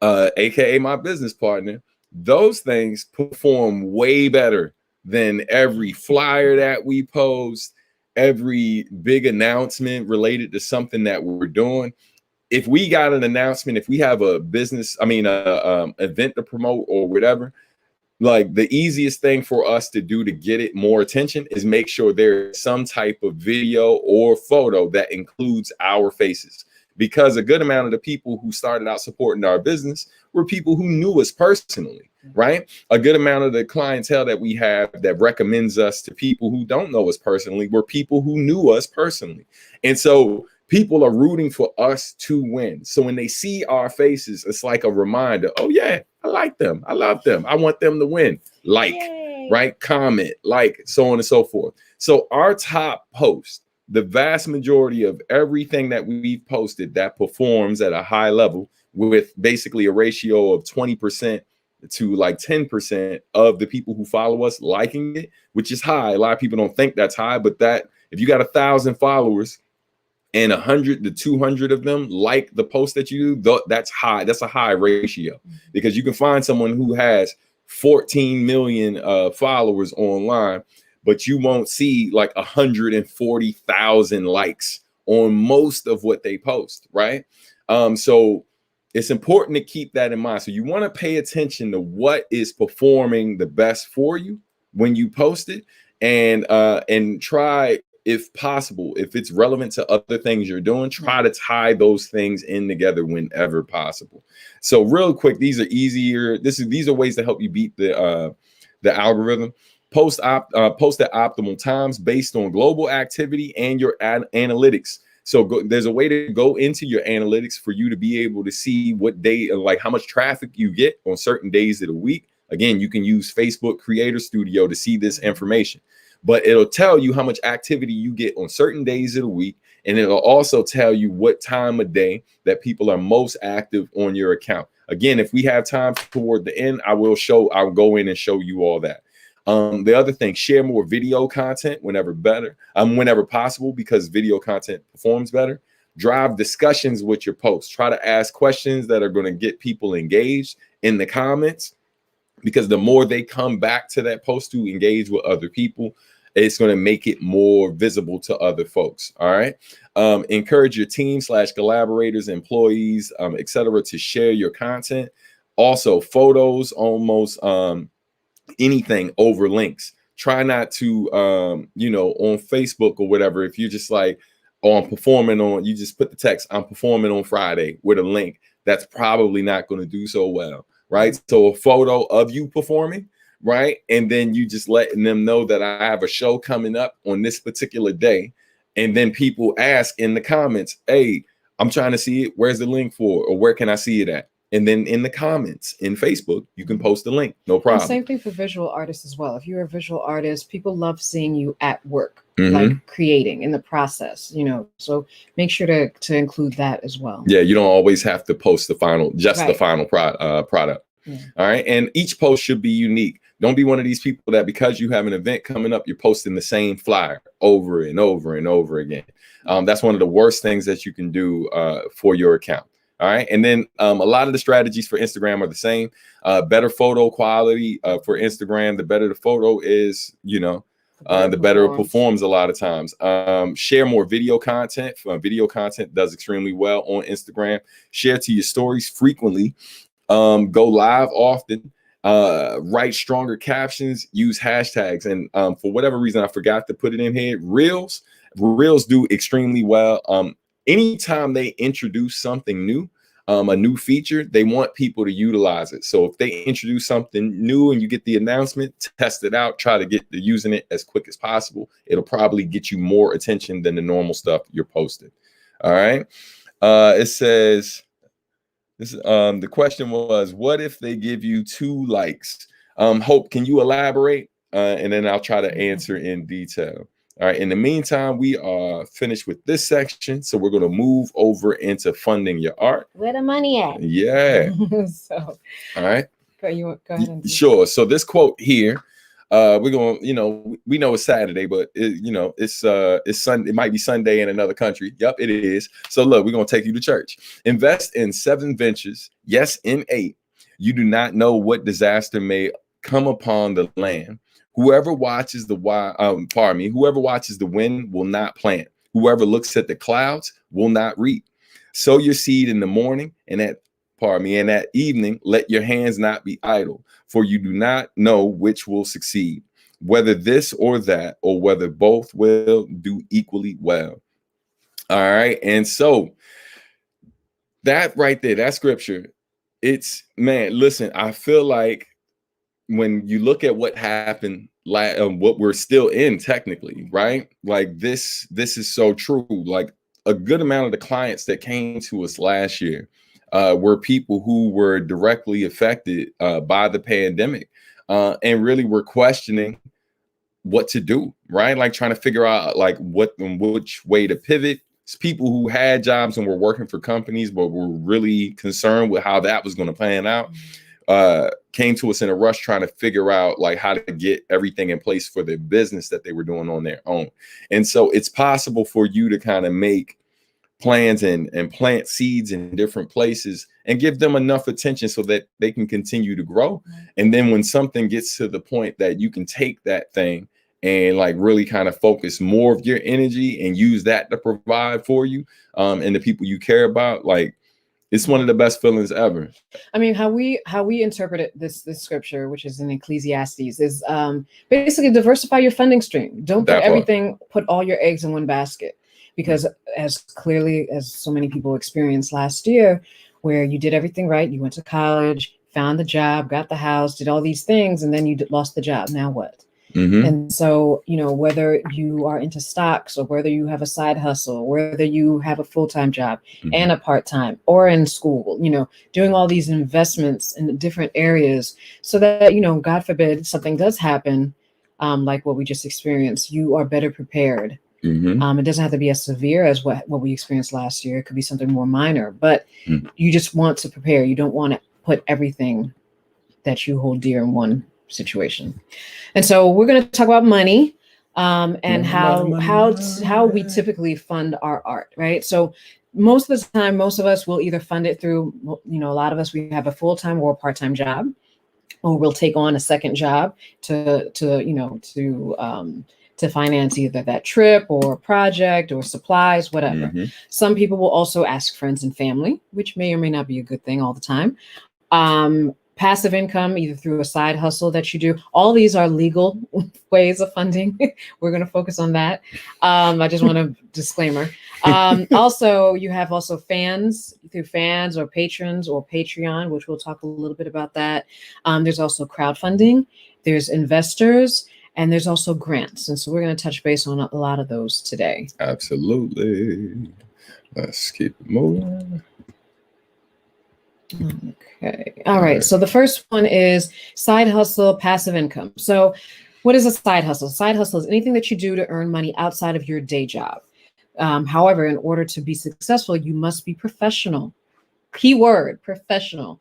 aka my business partner, those things perform way better than every flyer that we post, every big announcement related to something that we're doing. If we got an announcement, if we have a business, event to promote or whatever, like the easiest thing for us to do to get it more attention is make sure there's some type of video or photo that includes our faces, because a good amount of the people who started out supporting our business were people who knew us personally, right? A good amount of the clientele that we have that recommends us to people who don't know us personally were people who knew us personally. And so people are rooting for us to win. So when they see our faces, it's like a reminder, oh yeah, I like them. I love them. I want them to win. Like, right? Comment, like, so on and so forth. So our top post, the vast majority of everything that we've posted that performs at a high level with basically a ratio of 20% to like 10% of the people who follow us liking it, which is high. A lot of people don't think that's high, but that if you got 1,000 followers and 100 to 200 of them like the post that you do, that's high. That's a high ratio, because you can find someone who has 14 million followers online, but you won't see like 140,000 likes on most of what they post, right? So it's important to keep that in mind. So you want to pay attention to what is performing the best for you when you post it, and try, if possible, if it's relevant to other things you're doing, try to tie those things in together whenever possible. So real quick, these are easier. These are ways to help you beat the algorithm. Post at optimal times based on global activity and your analytics. So there's a way to go into your analytics for you to be able to see what day, like how much traffic you get on certain days of the week. Again, you can use Facebook Creator Studio to see this information, but it'll tell you how much activity you get on certain days of the week. And it'll also tell you what time of day that people are most active on your account. Again, if we have time toward the end, I'll go in and show you all that. The other thing, share more video content whenever possible, because video content performs better. Drive discussions with your posts. Try to ask questions that are going to get people engaged in the comments, because the more they come back to that post to engage with other people, it's going to make it more visible to other folks. All right. Encourage your team / collaborators, employees, etc., to share your content. Also, photos, almost anything over links. Try not to, on Facebook or whatever, if you're just like, oh, I'm performing on, you just put the text, I'm performing on Friday with a link, that's probably not going to do so well, right? So a photo of you performing, right? And then you just letting them know that I have a show coming up on this particular day. And then people ask in the comments, hey, I'm trying to see it. Where's the link for, or where can I see it at? And then in the comments in Facebook, you can post the link. No problem.
And same thing for visual artists as well. If you're a visual artist, people love seeing you at work, like creating in the process, so make sure to include that as well.
Yeah, you don't always have to post the final product. Yeah. All right. And each post should be unique. Don't be one of these people that because you have an event coming up, you're posting the same flyer over and over and over again. That's one of the worst things that you can do for your account. All right. And then a lot of the strategies for Instagram are the same. Better photo quality for Instagram. The better the photo is, the better it performs a lot of times. Share more video content. Video content does extremely well on Instagram. Share to your stories frequently. Go live often. Write stronger captions. Use hashtags. And for whatever reason, I forgot to put it in here. Reels do extremely well. Anytime they introduce something new, a new feature, they want people to utilize it. So if they introduce something new and you get the announcement, test it out, try to get to using it as quick as possible. It'll probably get you more attention than the normal stuff you're posting. All right. It says, the question was, what if they give you 2 likes? Hope, can you elaborate? And then I'll try to answer in detail. All right. In the meantime, we are finished with this section. So we're going to move over into funding your art.
Where the money at?
Yeah.
So,
all right.
Go ahead and
sure. So this quote here, we're going, we know it's Saturday, but it's Sunday. It might be Sunday in another country. Yep, it is. So look, we're going to take you to church. Invest in 7 ventures. Yes, in 8. You do not know what disaster may come upon the land. Whoever watches the wind will not plant. Whoever looks at the clouds will not reap. Sow your seed in the morning, and at evening, let your hands not be idle, for you do not know which will succeed, whether this or that, or whether both will do equally well. All right. And so that right there, that scripture, listen, I feel like when you look at what happened, what we're still in technically, right? Like this is so true. Like a good amount of the clients that came to us last year were people who were directly affected by the pandemic. and really were questioning what to do, right? Like trying to figure out like which way to pivot. It's people who had jobs and were working for companies, but were really concerned with how that was going to pan out. Came to us in a rush trying to figure out like how to get everything in place for the business that they were doing on their own. And so it's possible for you to kind of make plans and plant seeds in different places and give them enough attention so that they can continue to grow. And then when something gets to the point that you can take that thing and like really kind of focus more of your energy and use that to provide for you and the people you care about, like it's one of the best feelings ever.
I mean, how we interpret this scripture, which is in Ecclesiastes, is basically diversify your funding stream. Don't put all your eggs in one basket. Because as clearly as so many people experienced last year, where you did everything right, you went to college, found the job, got the house, did all these things, and then you lost the job. Now what? And so, you know, whether you are into stocks or whether you have a side hustle, whether you have a full-time job and a part-time or in school, you know, doing all these investments in different areas so that, you know, God forbid something does happen, like what we just experienced, you are better prepared. It doesn't have to be as severe as what we experienced last year. It could be something more minor, but you just want to prepare. You don't want to put everything that you hold dear in one situation. And so we're going to talk about money and how we typically fund our art, right? So most of the time, most of us will either fund it through, you know, a lot of us, we have a full-time or a part-time job, or we'll take on a second job to finance either that trip or project or supplies, whatever. Some people will also ask friends and family, which may or may not be a good thing all the time. Passive income, either through a side hustle that you do. All these are legal ways of funding. We're going to focus on that. I just want a disclaimer. Also, you have also fans through fans or patrons or Patreon, which we'll talk a little bit about that. There's also crowdfunding. There's investors. And there's also grants. And so we're going to touch base on a lot of those today.
Absolutely. Let's keep it moving.
Okay. All right. So the first one is side hustle, passive income. So what is a side hustle? Side hustle is anything that you do to earn money outside of your day job. However, in order to be successful, you must be professional. Keyword, professional.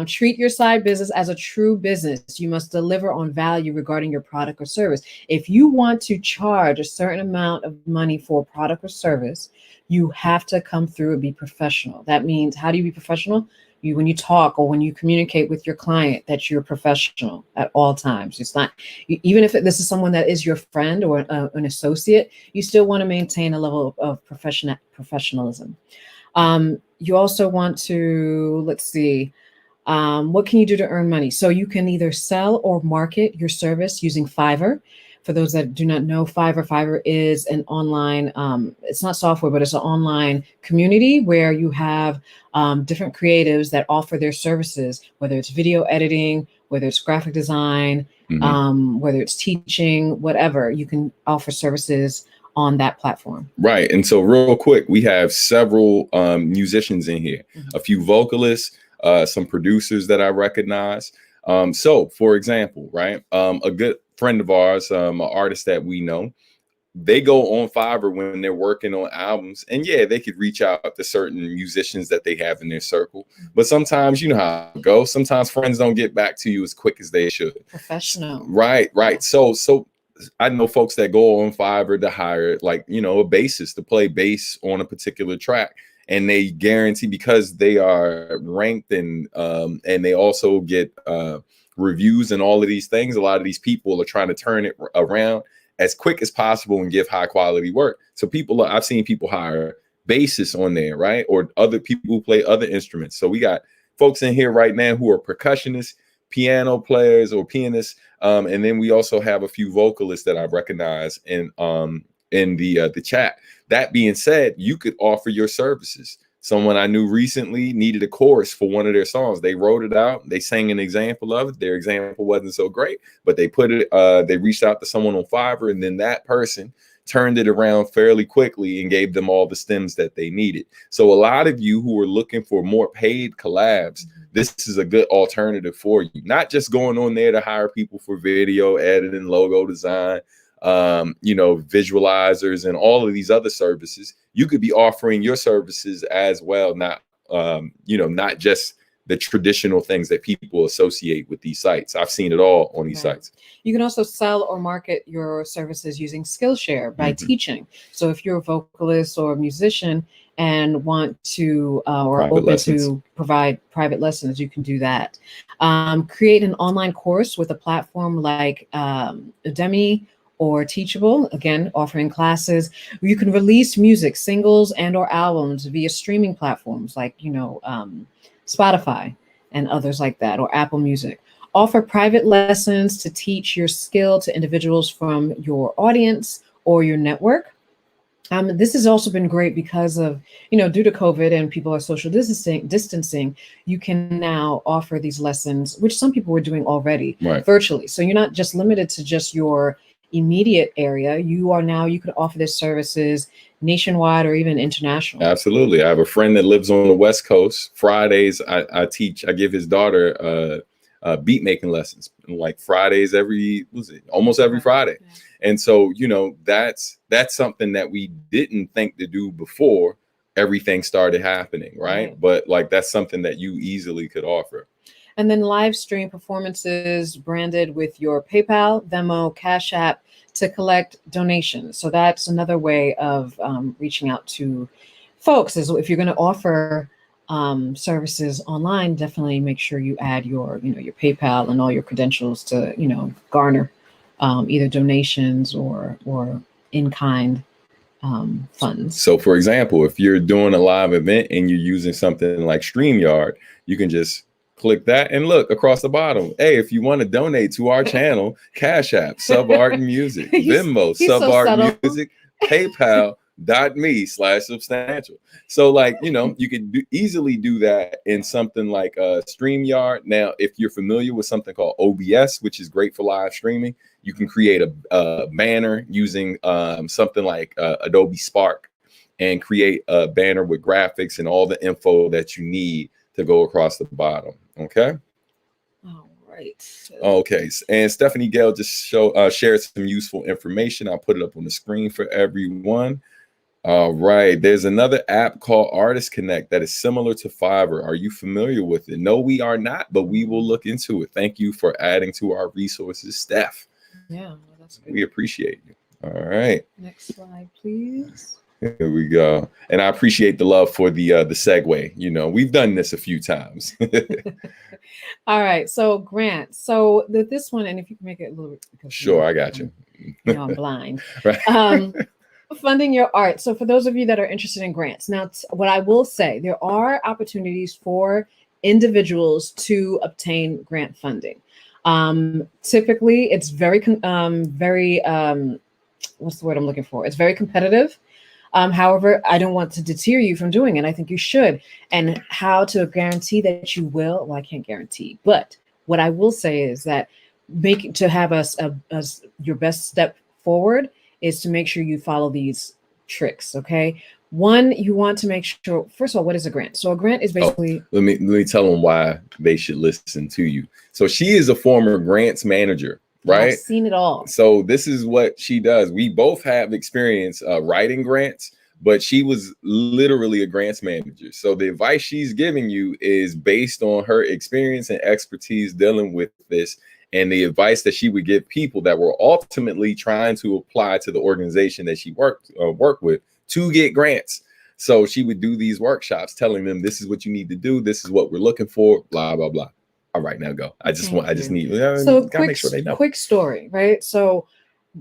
Treat your side business as a true business. You must deliver on value regarding your product or service. If you want to charge a certain amount of money for a product or service, you have to come through and be professional. That means, how do you be professional? When you talk or when you communicate with your client, that you're professional at all times. It's not, even if this is someone that is your friend or an associate, you still want to maintain a level of professionalism. You also want to, let's see, what can you do to earn money? So you can either sell or market your service using Fiverr. For those that do not know, Fiverr is an online, it's not software, but it's an online community where you have different creatives that offer their services, whether it's video editing, whether it's graphic design, whether it's teaching, whatever. You can offer services on that platform.
Right. And so real quick, we have several musicians in here, a few vocalists, some producers that I recognize. So for example, right, a good friend of ours, an artist that we know, they go on Fiverr when they're working on albums, and yeah, they could reach out to certain musicians that they have in their circle. But sometimes, you know how it goes. Sometimes friends don't get back to you as quick as they should.
Professional.
Right. So I know folks that go on Fiverr to hire, like, you know, a bassist to play bass on a particular track. And they guarantee, because they are ranked and they also get reviews and all of these things, a lot of these people are trying to turn it around as quick as possible and give high quality work. So I've seen people hire bassists on there, right? Or other people who play other instruments. So we got folks in here right now who are percussionists, piano players or pianists. And then we also have a few vocalists that I recognize in the chat. That being said, you could offer your services. Someone I knew recently needed a chorus for one of their songs. They wrote it out. They sang an example of it. Their example wasn't so great, but they put it. They reached out to someone on Fiverr, and then that person turned it around fairly quickly and gave them all the stems that they needed. So a lot of you who are looking for more paid collabs, this is a good alternative for you. Not just going on there to hire people for video editing, logo design, visualizers and all of these other services. You could be offering your services as well, not just the traditional things that people associate with these sites. I've seen it all on these sites.
You can also sell or market your services using Skillshare by teaching. So if you're a vocalist or a musician and want to or open to provide private lessons, you can do that. Create an online course with a platform like Udemy or Teachable, again, offering classes. You can release music, singles and or albums via streaming platforms like, Spotify and others like that, or Apple Music. Offer private lessons to teach your skill to individuals from your audience or your network. This has also been great because of, due to COVID and people are social distancing, you can now offer these lessons, which some people were doing already virtually. So you're not just limited to just your immediate area. You can offer these services nationwide or even international.
Absolutely. I have a friend that lives on the West Coast. Fridays, I give his daughter beat making lessons, like Fridays almost every Friday. Yeah. And so, that's something that we didn't think to do before everything started happening, right? But like, that's something that you easily could offer.
And then live stream performances branded with your PayPal, Venmo, Cash App to collect donations. So that's another way of reaching out to folks. Is if you're going to offer services online, definitely make sure you add your PayPal and all your credentials to garner either donations or in-kind funds.
So for example, if you're doing a live event and you're using something like StreamYard, you can just click that and look across the bottom. Hey, if you want to donate to our channel, Cash App, Sub Art and Music, Venmo, Sub Art Music, PayPal.me/substantial. So like, you could easily do that in something like StreamYard. Now, if you're familiar with something called OBS, which is great for live streaming, you can create a banner using something like Adobe Spark and create a banner with graphics and all the info that you need to go across the bottom. Okay.
All right.
Okay. And Stephanie Gale just shared some useful information. I'll put it up on the screen for everyone. All right. There's another app called Artist Connect that is similar to Fiverr. Are you familiar with it? No, we are not, but we will look into it. Thank you for adding to our resources, Steph.
Yeah, well, that's good.
We appreciate you. All right.
Next slide, please.
Here we go. And I appreciate the love for the segue. We've done this a few times.
All right. So grants. So this one, and if you can make it a little bit.
Sure, I got you.
I'm blind. Right. Funding your art. So for those of you that are interested in grants, now what I will say, there are opportunities for individuals to obtain grant funding. Typically, it's very what's the word I'm looking for? It's very competitive. However, I don't want to deter you from doing it. I think you should. And how to guarantee that you will? Well, I can't guarantee. But what I will say is that your best step forward is to make sure you follow these tricks. Okay. One, you want to make sure, first of all, what is a grant? So a grant is basically.
Let me tell them why they should listen to you. So she is a former grants manager. Right.
I've seen it all.
So this is what she does. We both have experience writing grants, but she was literally a grants manager. So the advice she's giving you is based on her experience and expertise dealing with this, and the advice that she would give people that were ultimately trying to apply to the organization that she worked with to get grants. So she would do these workshops telling them, this is what you need to do. This is what we're looking for, blah, blah, blah. All right, now go. I just need.
So make sure they know. Quick story, right? So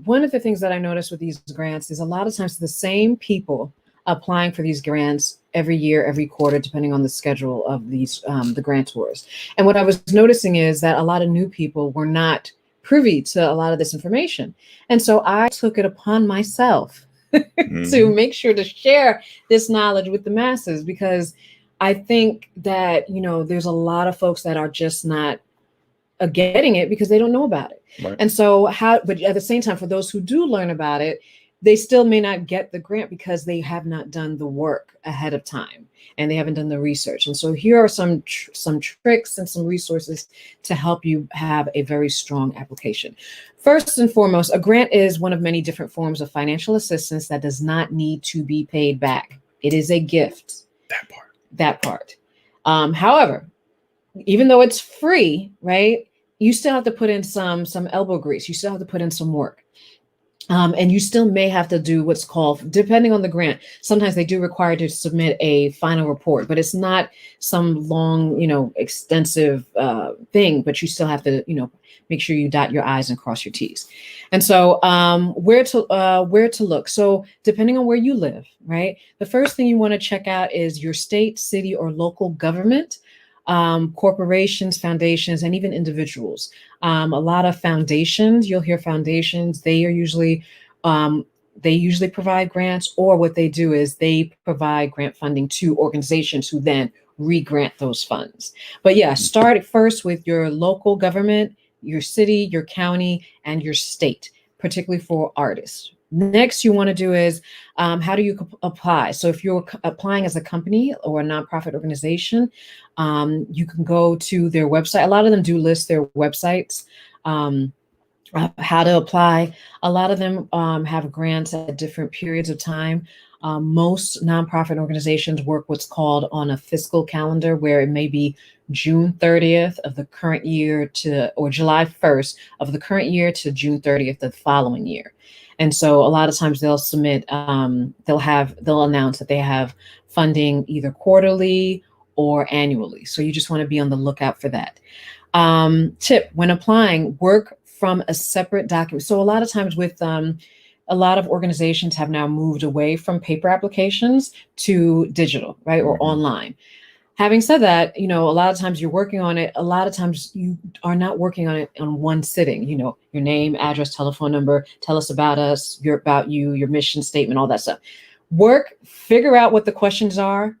one of the things that I noticed with these grants is a lot of times the same people applying for these grants every year, every quarter, depending on the schedule of these the grantors. And what I was noticing is that a lot of new people were not privy to a lot of this information, and so I took it upon myself to make sure to share this knowledge with the masses, because I think that, there's a lot of folks that are just not getting it because they don't know about it. Right. And so but at the same time, for those who do learn about it, they still may not get the grant because they have not done the work ahead of time and they haven't done the research. And so here are some tricks and some resources to help you have a very strong application. First and foremost, a grant is one of many different forms of financial assistance that does not need to be paid back. It is a gift. That part. However, even though it's free, right, you still have to put in some elbow grease. You still have to put in some work. And you still may have to do what's called, depending on the grant, sometimes they do require you to submit a final report, but it's not some long, extensive thing, but you still have to, make sure you dot your I's and cross your T's. And so where to look. So depending on where you live, right, the first thing you want to check out is your state, city, or local government, corporations, foundations, and even individuals. A lot of foundations, you'll hear foundations, they usually provide grants, or what they do is they provide grant funding to organizations who then re-grant those funds. But yeah, start first with your local government, your city, your county, and your state, particularly for artists. Next, you want to do is how do you apply? So if you're applying as a company or a nonprofit organization, you can go to their website. A lot of them do list their websites, how to apply. A lot of them have grants at different periods of time. Most nonprofit organizations work what's called on a fiscal calendar, where it may be June 30th of the current year or July 1st of the current year to June 30th of the following year. And so a lot of times they'll submit, they'll announce that they have funding either quarterly or annually. So you just want to be on the lookout for that. Tip, when applying, work from a separate document. So a lot of times with a lot of organizations have now moved away from paper applications to digital, right, or online. Having said that, a lot of times you're working on it. A lot of times you are not working on it on one sitting. Your name, address, telephone number, tell us about us, about you, your mission statement, all that stuff. Figure out what the questions are,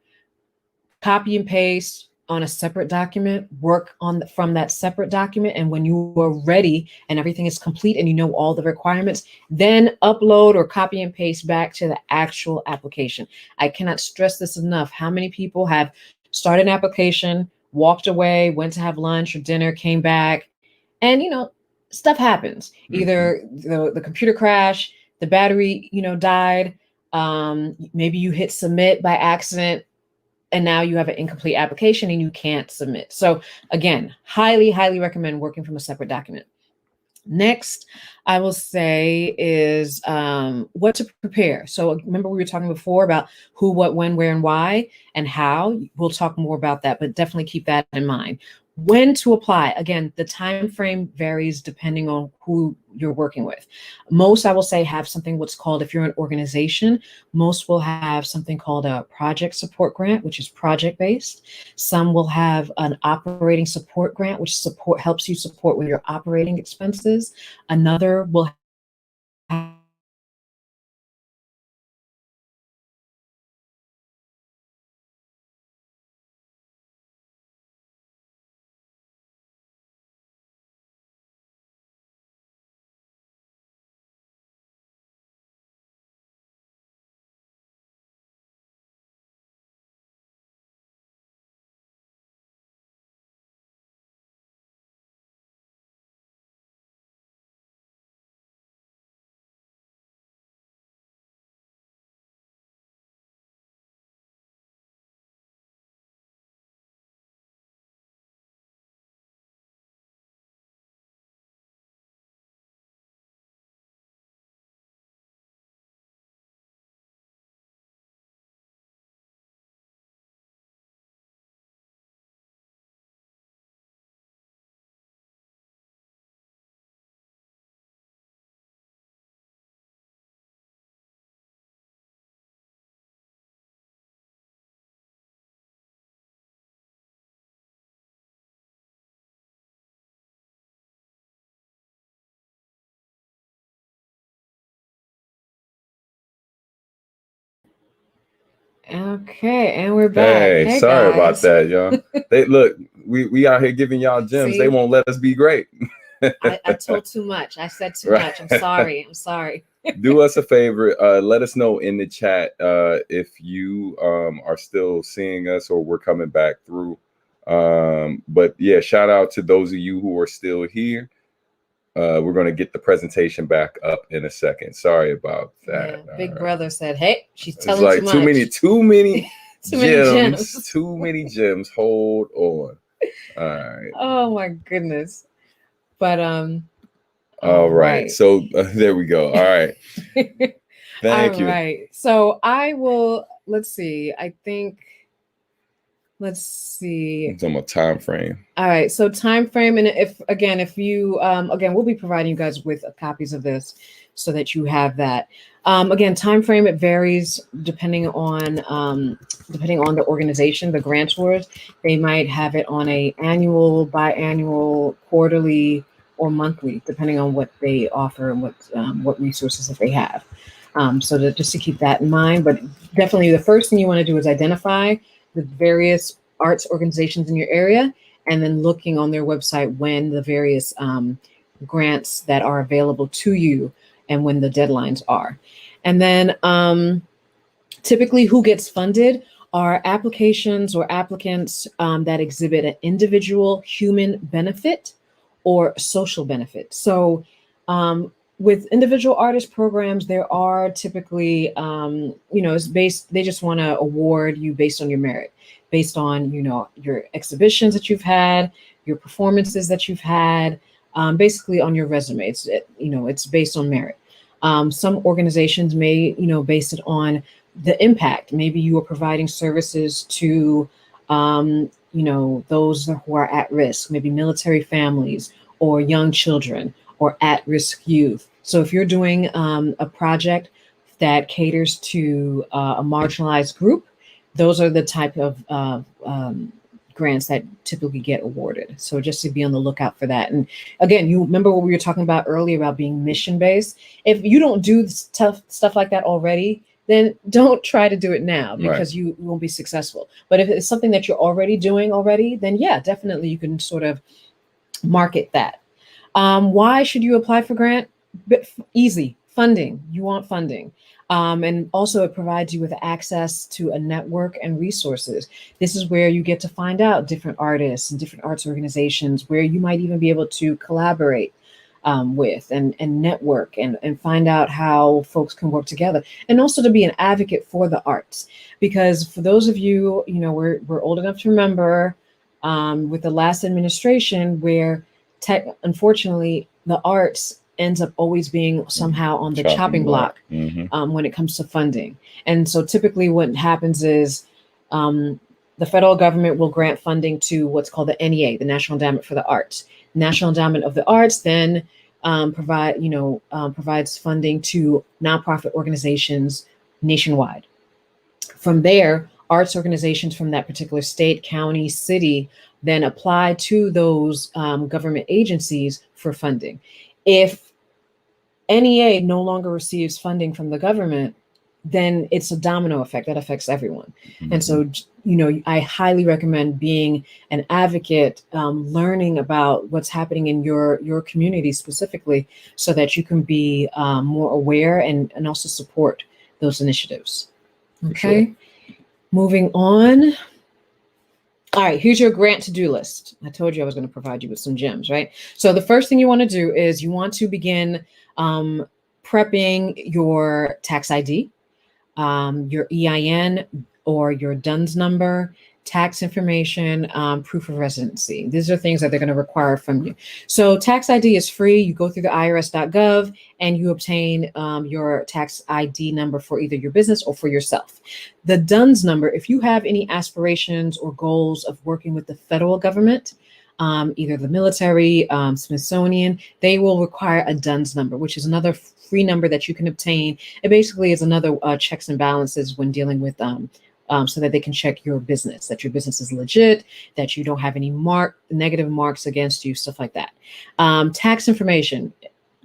copy and paste on a separate document, work from that separate document. And when you are ready and everything is complete and you know all the requirements, then upload or copy and paste back to the actual application. I cannot stress this enough. How many people have started an application, walked away, went to have lunch or dinner, came back, and stuff happens. Either the computer crash, the battery died, maybe you hit submit by accident, and now you have an incomplete application and you can't submit. So again, highly, highly recommend working from a separate document. Next, I will say is what to prepare. So remember we were talking before about who, what, when, where, and why, and how. We'll talk more about that, but definitely keep that in mind. When to apply. Again, the time frame varies depending on who you're working with. Most, I will say, have something what's called, if you're an organization, most will have something called a project support grant, which is project-based. Some will have an operating support grant, which helps you support with your operating expenses. Another will have Okay, and we're back. Hey,
sorry
guys.
about that, y'all. They look, we out here giving y'all gems.
See?
They won't let us be great.
I told too much. I said too much. I'm sorry.
do us a favor. Let us know in the chat if you are still seeing us or we're coming back through. But yeah, shout out to those of you who are still here. We're going to get the presentation back up in a second. Sorry about that.
Yeah, Big Brother said, "Hey, she's telling
it's like
too much.
too many
Too many
gems. Too many gems. Hold on. All right.
Oh my goodness. But
all right. So there we go. All right. Thank you.
All right. So I will. Let's see. Let's see.
I'm talking about time frame.
All right. So time frame, and if you again, we'll be providing you guys with copies of this so that you have that. Again, time frame, it varies depending on the organization, the grantors. They might have it on a annual, biannual, quarterly, or monthly, depending on what they offer and what resources that they have. So just to keep that in mind, but definitely the first thing you want to do is identify the various arts organizations in your area, and then looking on their website when the various grants that are available to you and when the deadlines are. And then typically who gets funded are applications or applicants that exhibit an individual human benefit or social benefit. So with individual artist programs, there are typically, they just want to award you based on your merit, based on, your exhibitions that you've had, your performances that you've had, basically on your resume. It's based on merit. Some organizations may, base it on the impact. Maybe you are providing services to, those who are at risk, maybe military families or young children or at-risk youth. So if you're doing a project that caters to a marginalized group, those are the type of grants that typically get awarded. So just to be on the lookout for that. And again, you remember what we were talking about earlier about being mission-based. If you don't do stuff like that already, then don't try to do it now because you won't be successful. But if it's something that you're already doing then yeah, definitely you can sort of market that. Why should you apply for grant? Easy funding. You want funding. And also it provides you with access to a network and resources. This is where you get to find out different artists and different arts organizations where you might even be able to collaborate with and network and find out how folks can work together, and also to be an advocate for the arts. Because for those of you, we're old enough to remember with the last administration where unfortunately the arts ends up always being somehow on the chopping block when it comes to funding. And so typically what happens is the federal government will grant funding to what's called the NEA, the National Endowment for the Arts. National Endowment of the Arts then provides funding to nonprofit organizations nationwide. From there, arts organizations from that particular state, county, city then apply to those government agencies for funding. If NEA no longer receives funding from the government, then it's a domino effect that affects everyone. And so, I highly recommend being an advocate, learning about what's happening in your community specifically, so that you can be more aware and also support those initiatives. Okay, sure. Moving on. All right, here's your grant to-do list. I told you I was going to provide you with some gems, right? So the first thing you want to do is you want to begin prepping your tax ID, your EIN or your DUNS number, tax information, proof of residency. These are things that they're going to require from you. So tax ID is free. You go through the irs.gov and you obtain your tax ID number for either your business or for yourself. The DUNS number, if you have any aspirations or goals of working with the federal government, either the military, Smithsonian, they will require a DUNS number, which is another free number that you can obtain. It basically is another checks and balances when dealing with so that they can check your business, that your business is legit, that you don't have any negative marks against you, stuff like that. Tax information.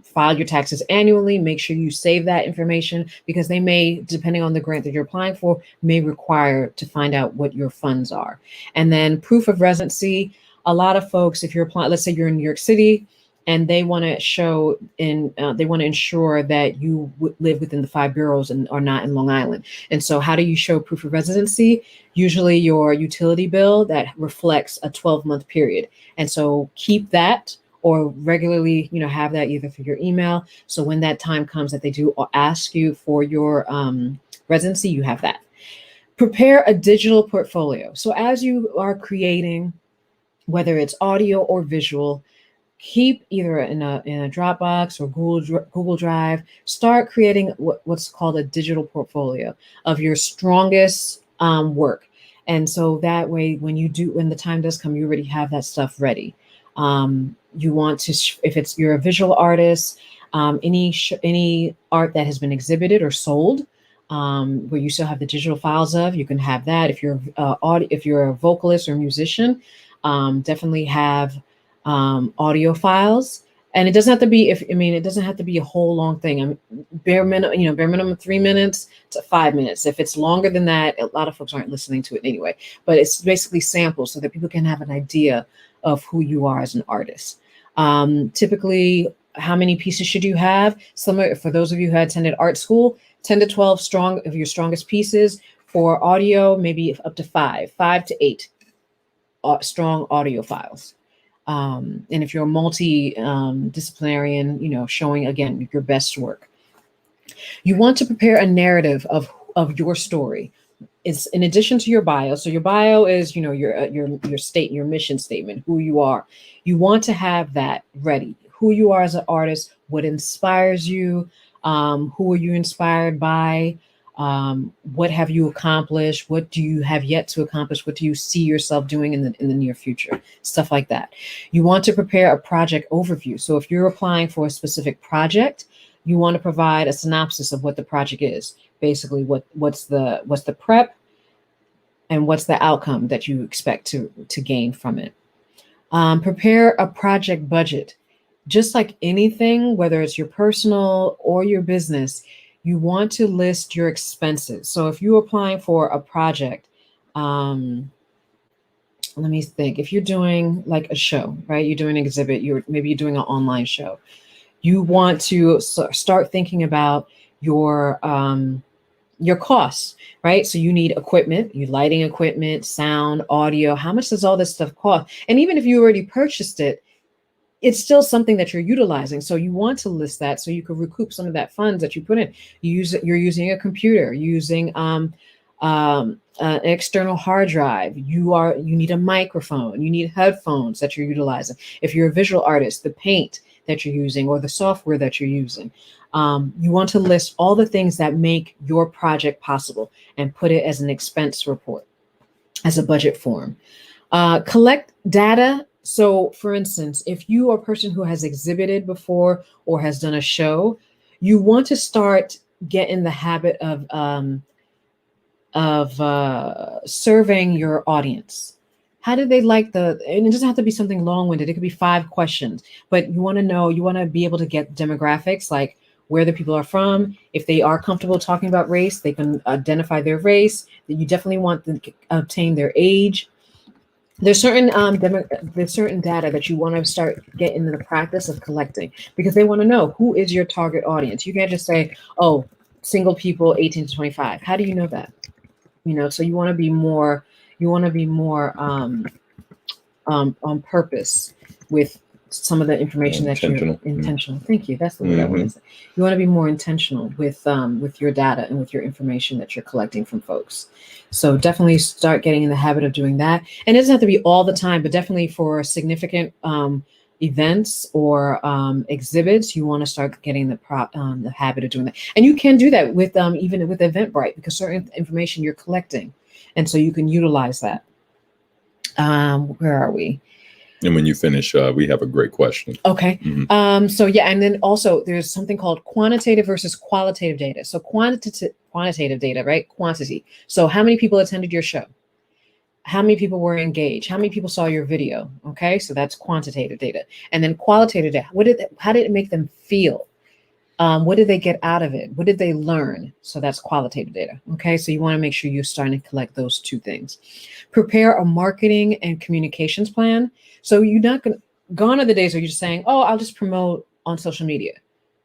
File your taxes annually. Make sure you save that information because they may, depending on the grant that you're applying for, may require to find out what your funds are. And then proof of residency. A lot of folks, if you're applying, let's say you're in New York City, and they want to show in they want to ensure that you live within the 5 boroughs and are not in Long Island. And so how do you show proof of residency? Usually your utility bill that reflects a 12-month period. And so keep that, or regularly, have that either through your email. So when that time comes that they do ask you for your residency, you have that. Prepare a digital portfolio. So as you are creating, whether it's audio or visual, keep either in a Dropbox or Google Drive. Start creating what's called a digital portfolio of your strongest work, and so that way, when the time does come, you already have that stuff ready. You want to, if you're a visual artist, any art that has been exhibited or sold, where you still have the digital files of, you can have that. If you're if you're a vocalist or musician, definitely have audio files. And it doesn't have to be, it doesn't have to be a whole long thing. I mean, bare minimum 3 minutes to 5 minutes. If it's longer than that, a lot of folks aren't listening to it anyway, but it's basically samples so that people can have an idea of who you are as an artist. Typically, how many pieces should you have? For those of you who attended art school, 10 to 12 strong of your strongest pieces. For audio, maybe up to 5 to 8 strong audio files. And if you're a multi-disciplinarian, showing again your best work. You want to prepare a narrative of your story. It's in addition to your bio. So your bio is, your mission statement, who you are. You want to have that ready. Who you are as an artist, what inspires you, who are you inspired by, what have you accomplished, what do you have yet to accomplish, what do you see yourself doing in the near future, stuff like that. You want to prepare a project overview. So if you're applying for a specific project, you want to provide a synopsis of what the project is. Basically, what's the prep and what's the outcome that you expect to gain from it. Prepare a project budget. Just like anything, whether it's your personal or your business, you want to list your expenses. So if you're applying for a project, let me think. If you're doing like a show, right? You're doing an exhibit, maybe you're doing an online show. You want to start thinking about your costs, right? So you need equipment, lighting equipment, sound, audio. How much does all this stuff cost? And even if you already purchased it, it's still something that you're utilizing. So you want to list that so you can recoup some of that funds that you put in. You're using a computer, using an external hard drive. You need a microphone, you need headphones that you're utilizing. If you're a visual artist, the paint that you're using or the software that you're using. You want to list all the things that make your project possible and put it as an expense report, as a budget form. Collect data. So for instance, if you are a person who has exhibited before or has done a show, you want to start get in the habit of surveying your audience. How do they like and it doesn't have to be something long-winded. It could be 5 questions, but you want to be able to get demographics, like where the people are from. If they are comfortable talking about race, they can identify their race. You definitely want to obtain their age. There's certain data that you want to start getting in the practice of collecting, because they want to know who is your target audience. You can't just say, oh, single people 18 to 25. How do you know that? So you want to be more on purpose with some of the information that you're intentional. Thank you. That's the word I want to say. You want to be more intentional with your data and with your information that you're collecting from folks. So definitely start getting in the habit of doing that. And it doesn't have to be all the time, but definitely for significant events or exhibits, you want to start getting the habit of doing that. And you can do that with even with Eventbrite, because certain information you're collecting, and so you can utilize that. Where are we?
And when you finish, we have a great question.
Okay. So yeah, and then also there's something called quantitative versus qualitative data. So quantitative data, right? Quantity. So how many people attended your show? How many people were engaged? How many people saw your video? Okay, so that's quantitative data. And then qualitative data. How did it make them feel? What did they get out of it? What did they learn? So that's qualitative data. Okay, so you want to make sure you're starting to collect those 2 things. Prepare a marketing and communications plan. So you're not going to, gone are the days where you're just saying, oh, I'll just promote on social media.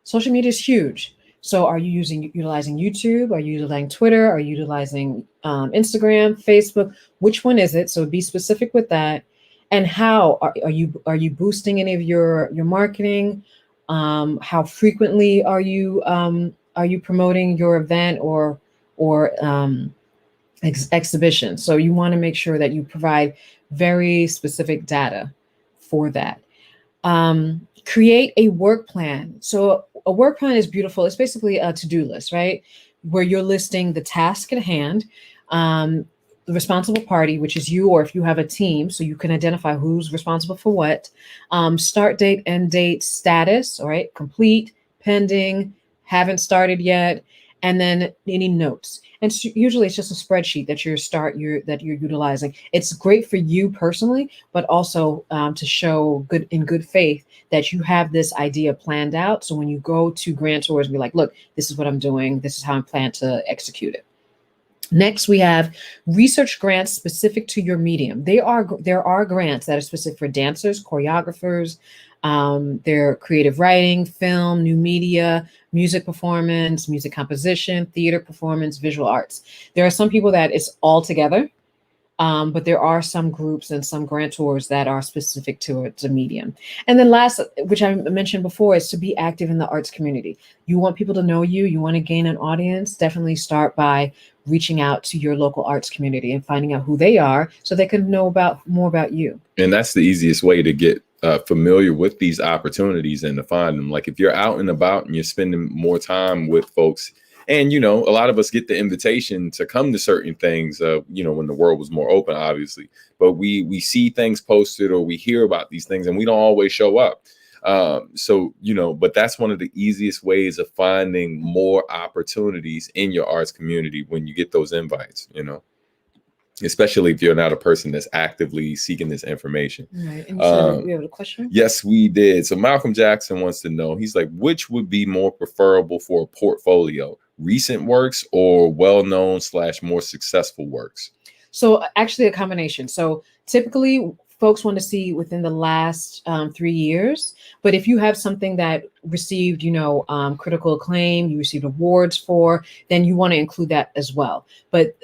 Social media is huge. So are you utilizing YouTube? Are you utilizing Twitter? Are you utilizing Instagram, Facebook? Which one is it? So be specific with that. And how are you boosting any of your marketing? How frequently are you promoting your event or exhibition? So you want to make sure that you provide very specific data for that. Create a work plan. So a work plan is beautiful. It's basically a to-do list, right? Where you're listing the task at hand, the responsible party, which is you, or if you have a team, so you can identify who's responsible for what, start date, end date, status, all right, complete, pending, haven't started yet, and then any notes. And so usually it's just a spreadsheet that you're utilizing. It's great for you personally, but also to show in good faith that you have this idea planned out. So when you go to grantors and be like, look, this is what I'm doing. This is how I plan to execute it. Next, we have research grants specific to your medium. There are grants that are specific for dancers, choreographers, their creative writing, film, new media, music performance, music composition, theater performance, visual arts. There are some people that it's all together, but there are some groups and some grantors that are specific to a medium. And then last, which I mentioned before, is to be active in the arts community. You want people to know you. You want to gain an audience. Definitely start by reaching out to your local arts community and finding out who they are so they can know more about you.
And that's the easiest way to get familiar with these opportunities and to find them. Like if you're out and about and you're spending more time with folks, and, a lot of us get the invitation to come to certain things, when the world was more open, obviously, but we see things posted or we hear about these things and we don't always show up. But that's one of the easiest ways of finding more opportunities in your arts community when you get those invites, especially if you're not a person that's actively seeking this information.
Right. And you said we have a question?
Yes, we did. So Malcolm Jackson wants to know, he's like, which would be more preferable for a portfolio, recent works or well-known / more successful works?
So actually a combination. So typically folks want to see within the last 3 years. But if you have something that received, critical acclaim, you received awards for, then you want to include that as well. But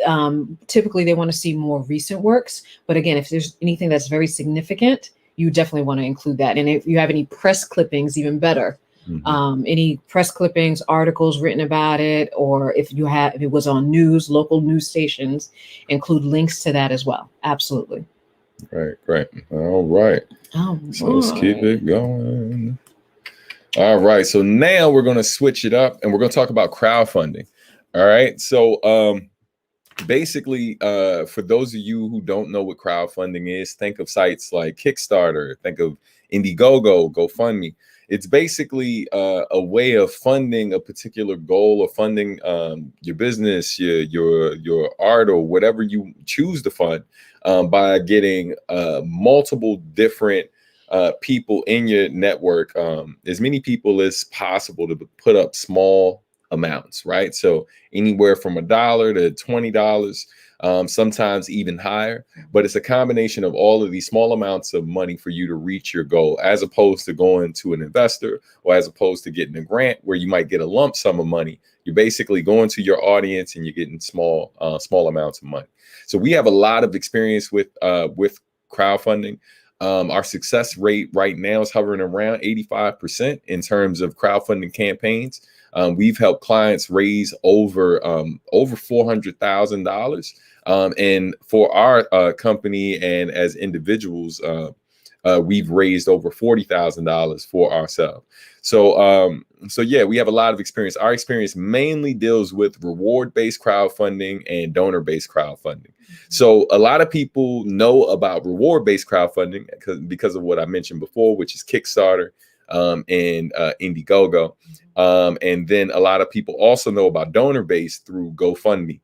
typically they want to see more recent works. But again, if there's anything that's very significant, you definitely want to include that. And if you have any press clippings, even better. Mm-hmm. Any press clippings, articles written about it, or if it was on local news stations, include links to that as well. Absolutely.
Right. All right. So let's keep it going. All right. So now we're going to switch it up and we're going to talk about crowdfunding. All right. So basically, for those of you who don't know what crowdfunding is, think of sites like Kickstarter, think of Indiegogo, GoFundMe. It's basically a way of funding a particular goal or funding your business, your art, or whatever you choose to fund by getting multiple different people in your network, as many people as possible to put up small amounts, right? So anywhere from $1 to $20. Sometimes even higher, but it's a combination of all of these small amounts of money for you to reach your goal, as opposed to going to an investor or as opposed to getting a grant where you might get a lump sum of money. You're basically going to your audience and you're getting small amounts of money. So we have a lot of experience with crowdfunding. Our success rate right now is hovering around 85% in terms of crowdfunding campaigns. We've helped clients raise over $400,000. And for our company and as individuals, we've raised over $40,000 for ourselves. So yeah, we have a lot of experience. Our experience mainly deals with reward-based crowdfunding and donor-based crowdfunding. So a lot of people know about reward-based crowdfunding because of what I mentioned before, which is Kickstarter and Indiegogo. And then a lot of people also know about donor-based through GoFundMe,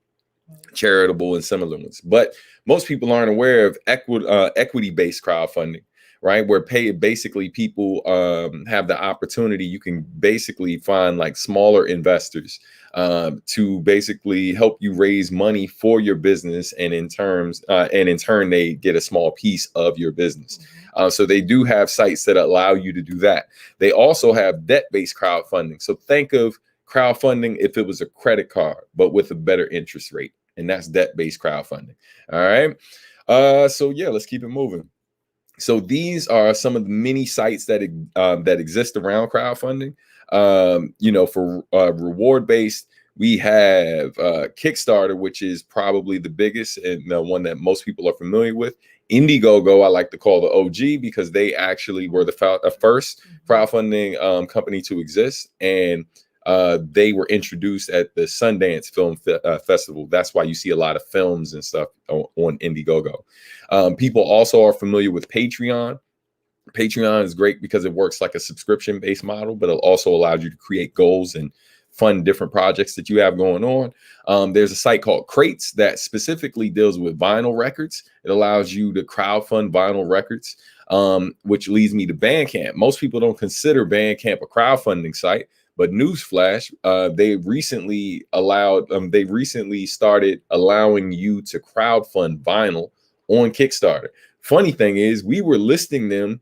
charitable and similar ones. But most people aren't aware of equity-based crowdfunding, right? Where basically people have the opportunity. You can basically find like smaller investors to basically help you raise money for your business, and in turn they get a small piece of your business. So they do have sites that allow you to do that. They also have debt-based crowdfunding. So think of crowdfunding if it was a credit card, but with a better interest rate. And that's debt-based crowdfunding. All right. So yeah, let's keep it moving. So these are some of the many sites that that exist around crowdfunding. For reward-based, we have Kickstarter, which is probably the biggest and the one that most people are familiar with. Indiegogo, I like to call the OG because they actually were the first crowdfunding company to exist, and they were introduced at the Sundance Film Festival. That's why you see a lot of films and stuff on Indiegogo. People also are familiar with Patreon. Patreon is great because it works like a subscription-based model, but it also allows you to create goals and fund different projects that you have going on. There's a site called Crates that specifically deals with vinyl records. It allows you to crowdfund vinyl records, which leads me to Bandcamp. Most people don't consider Bandcamp a crowdfunding site, but newsflash, they recently started allowing you to crowdfund vinyl on Kickstarter. Funny thing is, we were listing them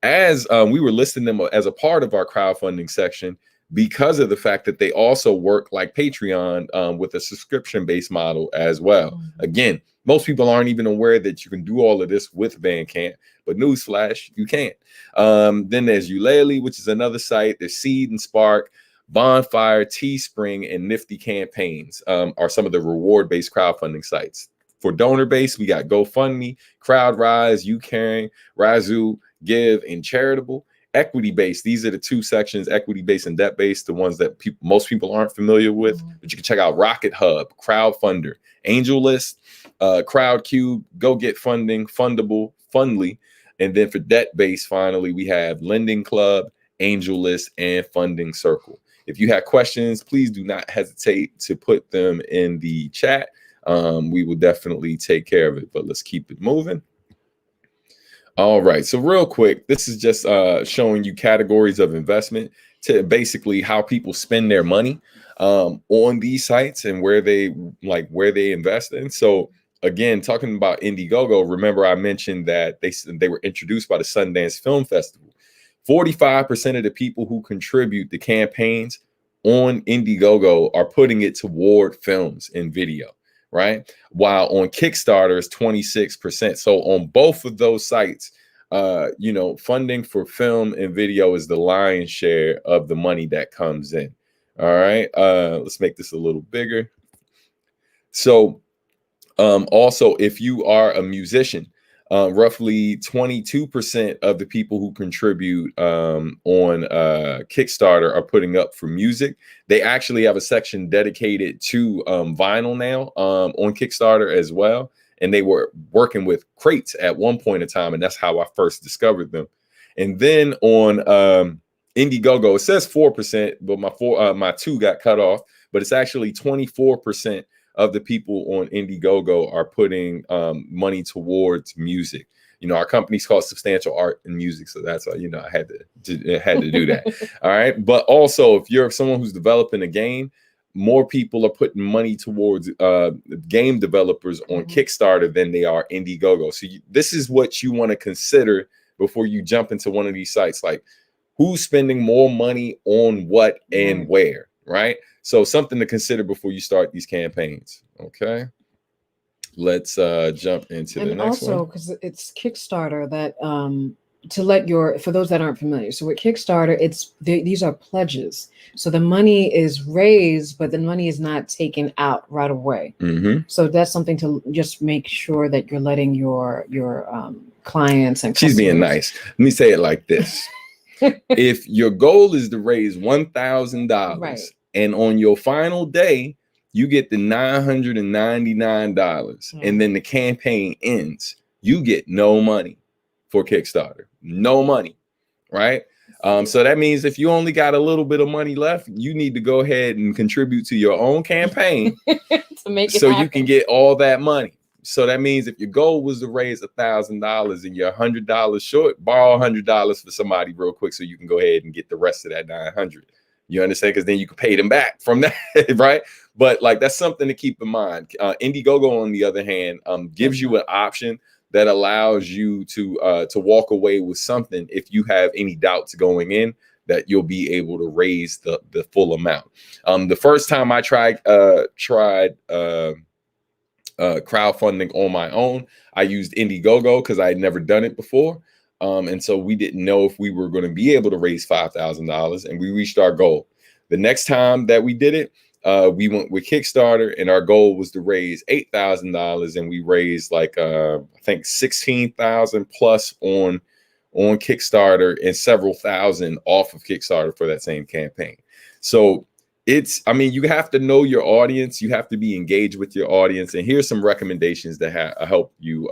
as a part of our crowdfunding section because of the fact that they also work like Patreon with a subscription-based model as well. Again, most people aren't even aware that you can do all of this with Bandcamp, but newsflash, you can't. Then there's Eulalie, which is another site. There's Seed and Spark, Bonfire, Teespring, and Nifty Campaigns are some of the reward-based crowdfunding sites. For donor-based, we got GoFundMe, CrowdRise, UCaring, Razoo, Give, and Charitable. Equity-based, these are the two sections, equity-based and debt-based, the ones that most people aren't familiar with. But you can check out Rocket Hub, Crowdfunder, AngelList, Crowdcube, Go Get Funding, Fundable, Fundly. And then for debt-based, finally, we have Lending Club, AngelList, and Funding Circle. If you have questions, please do not hesitate to put them in the chat. We will definitely take care of it, but let's keep it moving. All right, so real quick, this is just showing you categories of investment to basically how people spend their money on these sites and where they invest in. So again, talking about Indiegogo, remember I mentioned that they were introduced by the Sundance Film Festival. 45% of the people who contribute to campaigns on Indiegogo are putting it toward films and video, right? While on Kickstarter is 26%. So on both of those sites, funding for film and video is the lion's share of the money that comes in. All right, let's make this a little bigger. So also, if you are a musician, roughly 22% of the people who contribute on Kickstarter are putting up for music. They actually have a section dedicated to vinyl now on Kickstarter as well. And they were working with Crates at one point in time, and that's how I first discovered them. And then on Indiegogo, it says 4%, but my 2 got cut off. But it's actually 24% of the people on Indiegogo are putting money towards music. Our company's called Substantial Art and Music, so that's why I had to do that. All right, but also if you're someone who's developing a game, more people are putting money towards game developers on Kickstarter than they are Indiegogo. So this is what you want to consider before you jump into one of these sites. Like, who's spending more money on what and where, right? So something to consider before you start these campaigns. Okay, let's jump into the next one.
And also, because it's Kickstarter that for those that aren't familiar. So with Kickstarter, these are pledges. So the money is raised, but the money is not taken out right away. So that's something to just make sure that you're letting your clients and
she's being nice. Let me say it like this. If your goal is to raise $1,000, right, and on your final day, you get the $999, and then the campaign ends, you get no money for Kickstarter. No money, right? So that means if you only got a little bit of money left, you need to go ahead and contribute to your own campaign
to make it
so
happen.
You can get all that money. So that means if your goal was to raise $1,000 and you're $100 short, borrow $100 for somebody real quick so you can go ahead and get the rest of that $900. You understand? Because then you can pay them back from that, right? But like, that's something to keep in mind. Indiegogo, on the other hand, gives you an option that allows you to walk away with something if you have any doubts going in, that you'll be able to raise the full amount. The first time I tried crowdfunding on my own, I used Indiegogo because I had never done it before. And so we didn't know if we were going to be able to raise $5,000, and we reached our goal. The next time that we did it, we went with Kickstarter, and our goal was to raise $8,000, and we raised like I think 16,000 plus on Kickstarter and several thousand off of Kickstarter for that same campaign. So I mean, you have to know your audience. You have to be engaged with your audience. And here's some recommendations that help you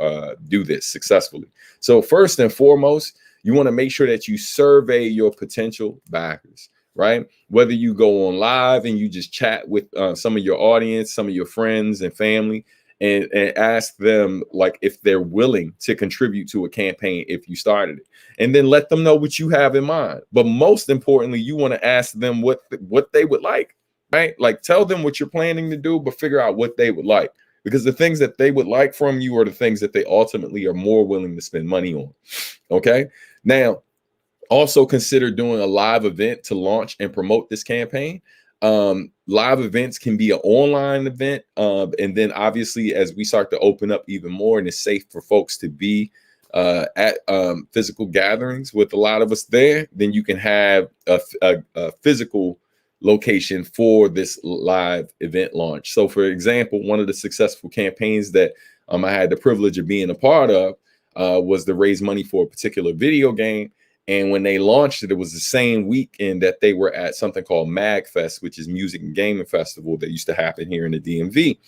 do this successfully. So first and foremost, you want to make sure that you survey your potential backers, right? Whether you go on live and you just chat with some of your audience, some of your friends and family, and ask them like if they're willing to contribute to a campaign if you started it, and then let them know what you have in mind. But most importantly, you want to ask them what they would like, right? Like tell them what you're planning to do, but figure out what they would like, because the things that they would like from you are the things that they ultimately are more willing to spend money on. Okay. Now, also consider doing a live event to launch and promote this campaign. Live events can be an online event. And then obviously, as we start to open up even more and it's safe for folks to be at physical gatherings with a lot of us there, then you can have a physical location for this live event launch. So for example, one of the successful campaigns that I had the privilege of being a part of was to raise money for a particular video game. And when they launched it, it was the same weekend that they were at something called MagFest, which is Music and Gaming Festival that used to happen here in the DMV.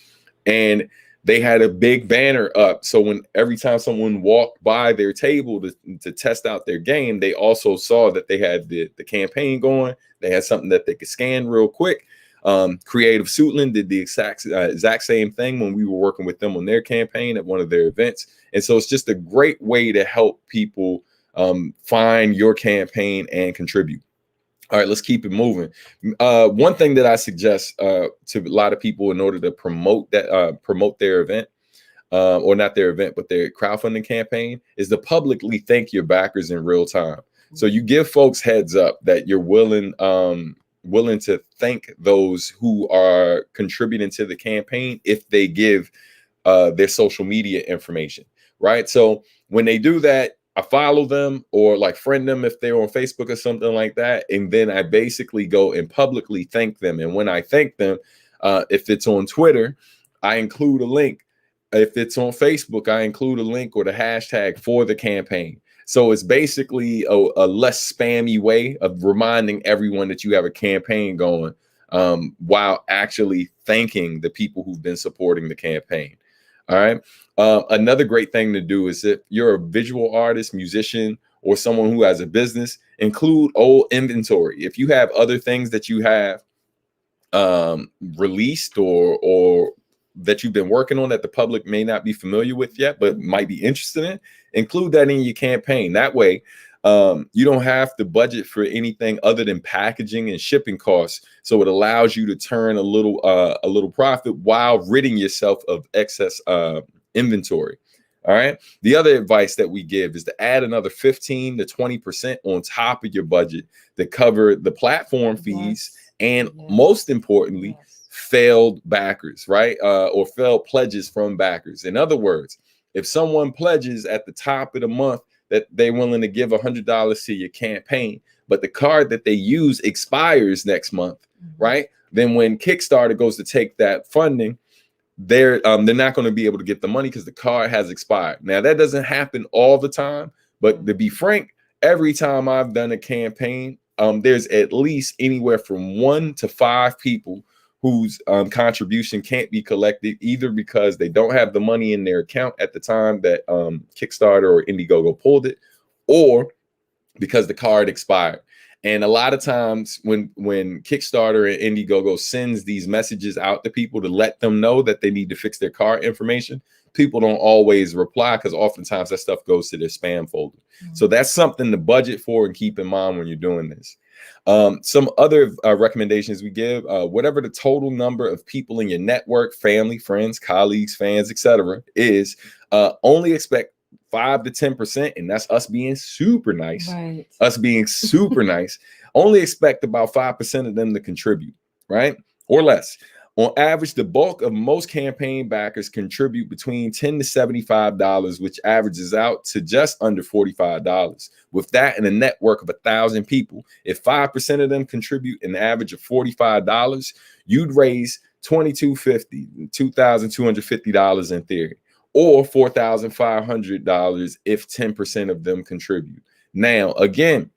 And they had a big banner up. So every time someone walked by their table to test out their game, they also saw that they had the campaign going. They had something that they could scan real quick. Creative Suitland did the exact same thing when we were working with them on their campaign at one of their events. And so it's just a great way to help people find your campaign and contribute. All right, let's keep it moving. One thing that I suggest to a lot of people in order to promote their event, or not their event, but their crowdfunding campaign, is to publicly thank your backers in real time. So you give folks heads up that you're willing to thank those who are contributing to the campaign if they give their social media information, right? So when they do that, I follow them or like friend them if they're on Facebook or something like that. And then I basically go and publicly thank them. And when I thank them, if it's on Twitter, I include a link. If it's on Facebook, I include a link or the hashtag for the campaign. So it's basically a less spammy way of reminding everyone that you have a campaign going, while actually thanking the people who've been supporting the campaign. All right. Another great thing to do is if you're a visual artist, musician, or someone who has a business, include old inventory. If you have other things that you have released or that you've been working on that the public may not be familiar with yet, but might be interested in, include that in your campaign. That way, you don't have to budget for anything other than packaging and shipping costs. So it allows you to turn a little profit while ridding yourself of excess inventory. All right. The other advice that we give is to add another 15 to 20% on top of your budget to cover the platform fees and most importantly, failed backers, right? Or failed pledges from backers. In other words, if someone pledges at the top of the month that they're willing to give $100 to your campaign, but the card that they use expires next month, right? Then when Kickstarter goes to take that funding, they're not going to be able to get the money because the card has expired. Now, that doesn't happen all the time, but to be frank, every time I've done a campaign, there's at least anywhere from 1 to 5 people whose contribution can't be collected, either because they don't have the money in their account at the time that Kickstarter or Indiegogo pulled it, or because the card expired. And a lot of times when Kickstarter and Indiegogo sends these messages out to people to let them know that they need to fix their card information, people don't always reply because oftentimes that stuff goes to their spam folder. So that's something to budget for and keep in mind when you're doing this. Some other recommendations we give, whatever the total number of people in your network, family, friends, colleagues, fans, etc., is, only expect 5 to 10%, and that's us being super nice,
Right.
us being super nice, only expect about 5% of them to contribute, right? Or less. On average, the bulk of most campaign backers contribute between $10 to $75, which averages out to just under $45. With that and a network of 1,000 people, if 5% of them contribute an average of $45, you'd raise $2,250 in theory, or $4,500 if 10% of them contribute. Now, again,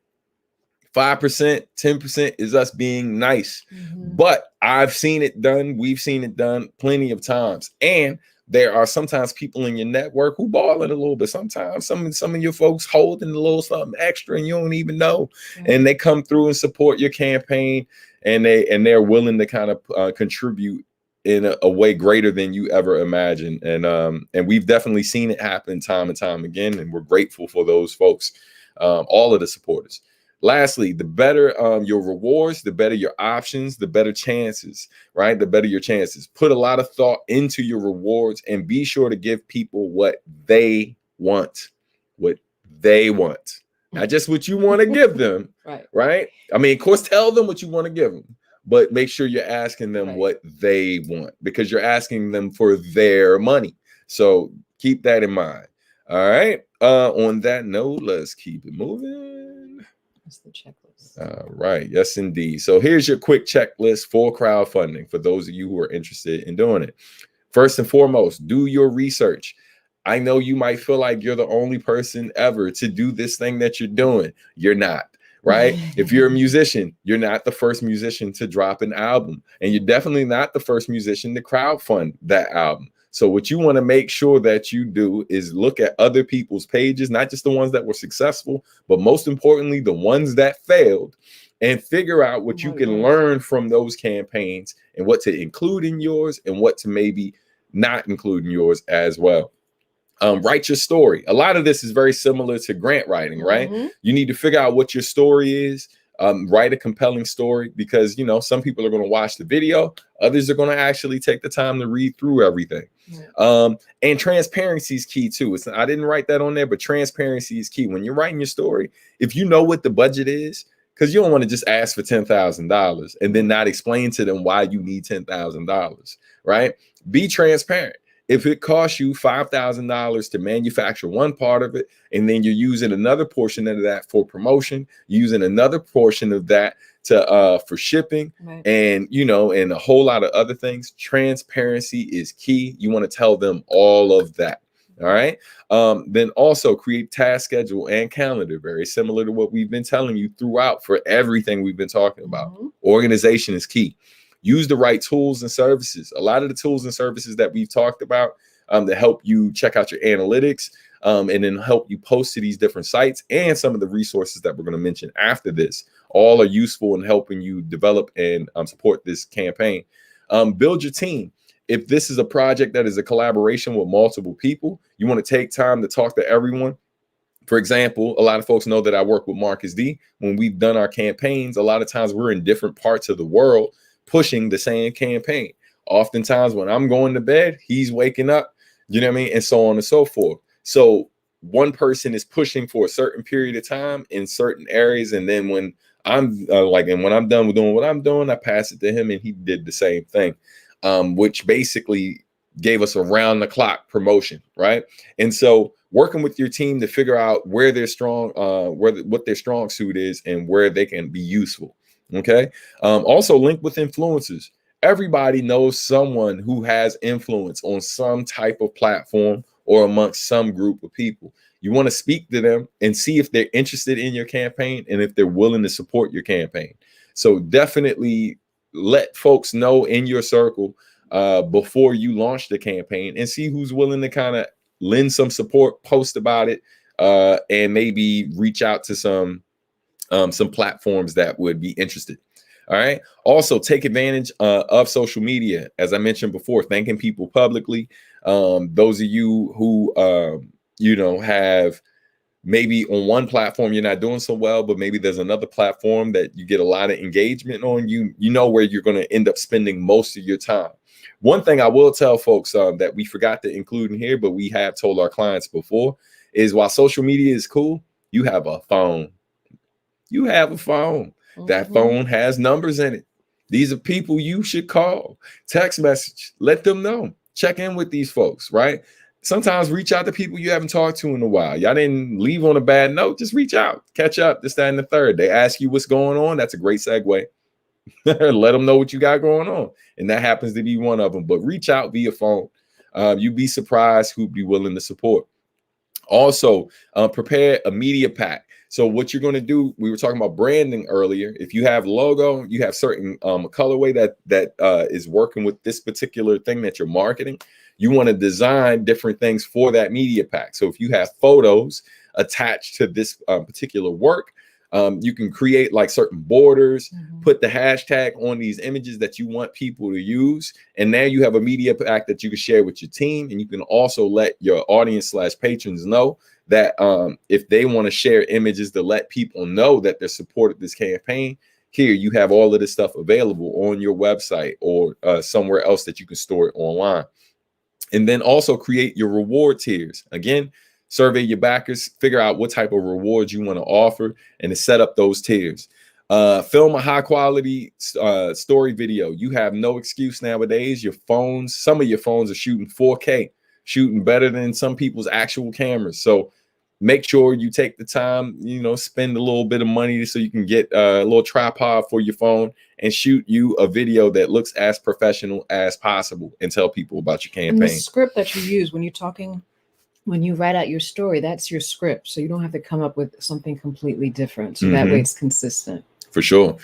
5%, 10% is us being nice. But I've seen it done. We've seen it done plenty of times. And there are sometimes people in your network who ball it a little bit. Sometimes some of your folks holding a little something extra and you don't even know. And they come through and support your campaign, and they're willing to kind of contribute in a way greater than you ever imagined. And we've definitely seen it happen time and time again. And we're grateful for those folks, all of the supporters. Lastly, the better your rewards, the better your options, the better chances, right? The better your chances. Put a lot of thought into your rewards and be sure to give people what they want, not just what you want to give them, right? I mean, of course, tell them what you want to give them, but make sure you're asking them what they want, because you're asking them for their money. So keep that in mind. All right. On that note, let's keep it moving.
That's the checklist.
Right. Yes, indeed. So here's your quick checklist for crowdfunding for those of you who are interested in doing it. First and foremost, do your research. I know you might feel like you're the only person ever to do this thing that you're doing. You're not, right? If you're a musician, you're not the first musician to drop an album, and you're definitely not the first musician to crowdfund that album. So what you want to make sure that you do is look at other people's pages, not just the ones that were successful, but most importantly, the ones that failed, and figure out what you can learn from those campaigns and what to include in yours and what to maybe not include in yours as well. Write your story. A lot of this is very similar to grant writing, right? You need to figure out what your story is. Write a compelling story, because, you know, some people are going to watch the video. Others are going to actually take the time to read through everything. And transparency is key too. I didn't write that on there, but transparency is key. When you're writing your story, if you know what the budget is, because you don't want to just ask for $10,000 and then not explain to them why you need $10,000, right? Be transparent. If it costs you $5,000 to manufacture one part of it, and then you're using another portion of that for promotion, using another portion of that to for shipping, and you know, and a whole lot of other things, transparency is key. You want to tell them all of that. All right. Then also create task schedule and calendar, very similar to what we've been telling you throughout for everything we've been talking about. Organization is key. Use the right tools and services. A lot of the tools and services that we've talked about to help you check out your analytics and then help you post to these different sites, and some of the resources that we're going to mention after this, all are useful in helping you develop and support this campaign. Build your team. If this is a project that is a collaboration with multiple people, you want to take time to talk to everyone. For example, a lot of folks know that I work with Marcus D. When we've done our campaigns, a lot of times we're in different parts of the world pushing the same campaign. Oftentimes when I'm going to bed, he's waking up, you know what I mean? And so on and so forth. So one person is pushing for a certain period of time in certain areas. And then when I'm when I'm done with doing what I'm doing, I pass it to him, and he did the same thing, which basically gave us a round the clock promotion, right? And so working with your team to figure out where they're strong, what their strong suit is and where they can be useful. Okay. Also link with influencers. Everybody knows someone who has influence on some type of platform or amongst some group of people. You want to speak to them and see if they're interested in your campaign and if they're willing to support your campaign. So definitely let folks know in your circle before you launch the campaign, and see who's willing to kind of lend some support, post about it, and maybe reach out to some platforms that would be interested. All right. Also take advantage of social media. As I mentioned before, thanking people publicly. Those of you who, have maybe on one platform you're not doing so well, but maybe there's another platform that you get a lot of engagement on, you know where you're going to end up spending most of your time. One thing I will tell folks that we forgot to include in here, but we have told our clients before, is while social media is cool, you have a phone. You have a phone. That phone has numbers in it. These are people you should call, text message, let them know, check in with these folks, right? Sometimes reach out to people you haven't talked to in a while. Y'all didn't leave on a bad note. Just reach out, catch up, this, that, and the third. They ask you what's going on. That's a great segue. Let them know what you got going on. And that happens to be one of them. But reach out via phone. You'd be surprised who'd be willing to support. Also, prepare a media pack. So what you're going to do, we were talking about branding earlier. If you have logo, you have certain colorway that is working with this particular thing that you're marketing. You want to design different things for that media pack. So if you have photos attached to this particular work, you can create like certain borders, put the hashtag on these images that you want people to use. And now you have a media pack that you can share with your team. And you can also let your audience / patrons know that if they want to share images to let people know that they're supported this campaign, here you have all of this stuff available on your website or somewhere else that you can store it online. And then also create your reward tiers. Again, survey your backers, figure out what type of rewards you want to offer, and to set up those tiers. Film a high quality story video. You have no excuse nowadays. Your phones, some of your phones are shooting 4K, shooting better than some people's actual cameras. So make sure you take the time, spend a little bit of money so you can get a little tripod for your phone and shoot you a video that looks as professional as possible and tell people about your campaign.
And the script that you use when you're talking, when you write out your story, that's your script. So you don't have to come up with something completely different. So that way it's consistent. For sure.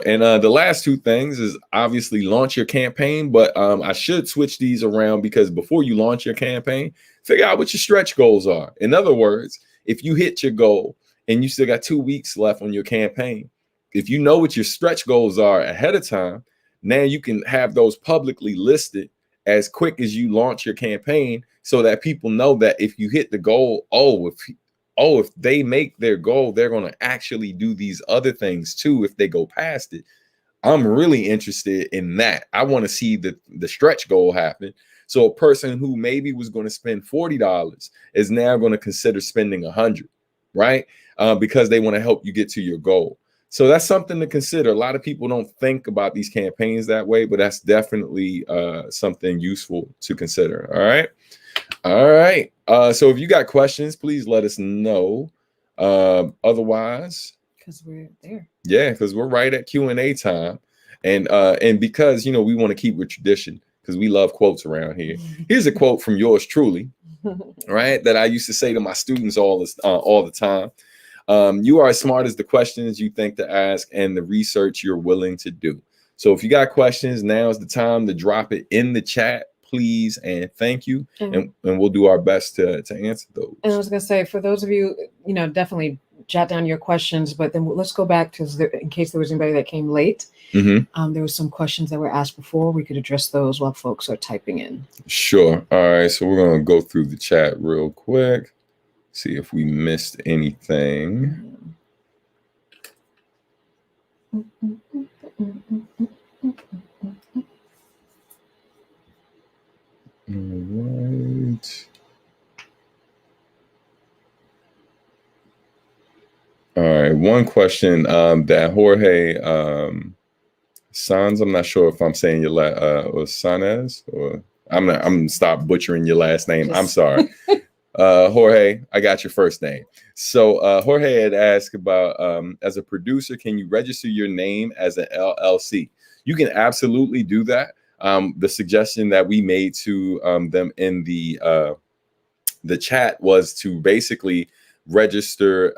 And the last two things is obviously launch your campaign. But I should switch these around because before you launch your campaign, figure out what your stretch goals are. In other words, if you hit your goal and you still got 2 weeks left on your campaign, if you know what your stretch goals are ahead of time, now you can have those publicly listed as quick as you launch your campaign so that people know that if you hit the goal, if they make their goal, they're going to actually do these other things too if they go past it. I'm really interested in that. I want to see the stretch goal happen. So a person who maybe was going to spend $40 is now going to consider spending $100, right? Because they want to help you get to your goal. So that's something to consider. A lot of people don't think about these campaigns that way, but that's definitely something useful to consider. All right. So if you got questions, please let us know. Otherwise, because we're there. Yeah, because we're right at Q&A time. And because, we want to keep with tradition because we love quotes around here. Here's a quote from yours truly, right? That I used to say to my students all the time. You are as smart as the questions you think to ask and the research you're willing to do. So if you got questions, now is the time to drop it in the chat, please, and thank you. And we'll do our best to answer those. And I was going to say, for those of you, definitely jot down your questions, but then let's go back to, in case there was anybody that came late. There were some questions that were asked before. We could address those while folks are typing in. Sure. All right. So we're going to go through the chat real quick. See if we missed anything. All right. All right. One question that Jorge Sanz, I'm not sure if I'm saying your or Sanez, or I'm gonna stop butchering your last name. I'm sorry. Jorge, I got your first name. So Jorge had asked about, as a producer, can you register your name as an LLC? You can absolutely do that. The suggestion that we made to them in the chat was to basically register,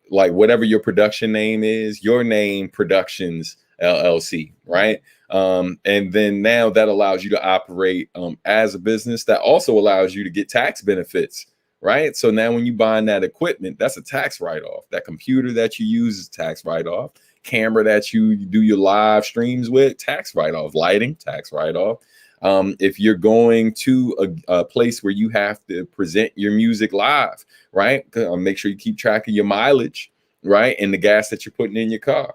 like whatever your production name is, your name Productions LLC, right? And then now that allows you to operate as a business. That also allows you to get tax benefits, right? So now when you buying that equipment, that's a tax write-off. That computer that you use is tax write-off. Camera that you do your live streams with, tax write-off. Lighting, tax write-off. If you're going to a place where you have to present your music live, right? Make sure you keep track of your mileage, right? And the gas that you're putting in your car.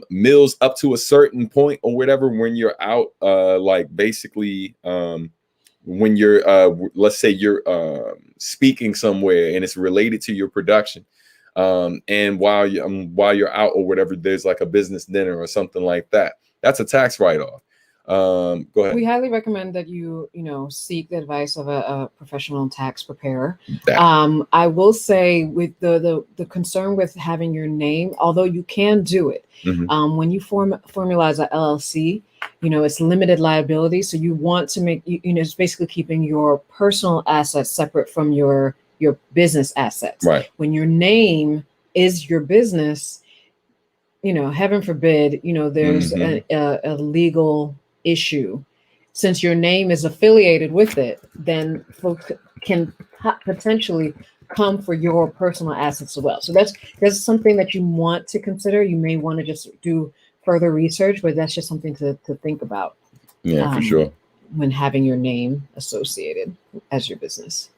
Mills up to a certain point or whatever when you're out, like basically
when you're let's say you're speaking somewhere and it's related to your production, and while you're out or whatever, there's like a business dinner or something like that, that's a tax write-off. Go ahead.
We highly recommend that you seek the advice of a professional tax preparer.
That.
I will say, with the concern with having your name, although you can do it, when you formalize a LLC, it's limited liability. So you want to make, it's basically keeping your personal assets separate from your business assets.
Right.
When your name is your business, heaven forbid, there's a legal issue. Since your name is affiliated with it, then folks can potentially come for your personal assets as well. So that's something that you want to consider. You may want to just do further research, but that's just something to think about.
Yeah, for sure.
When having your name associated as your business.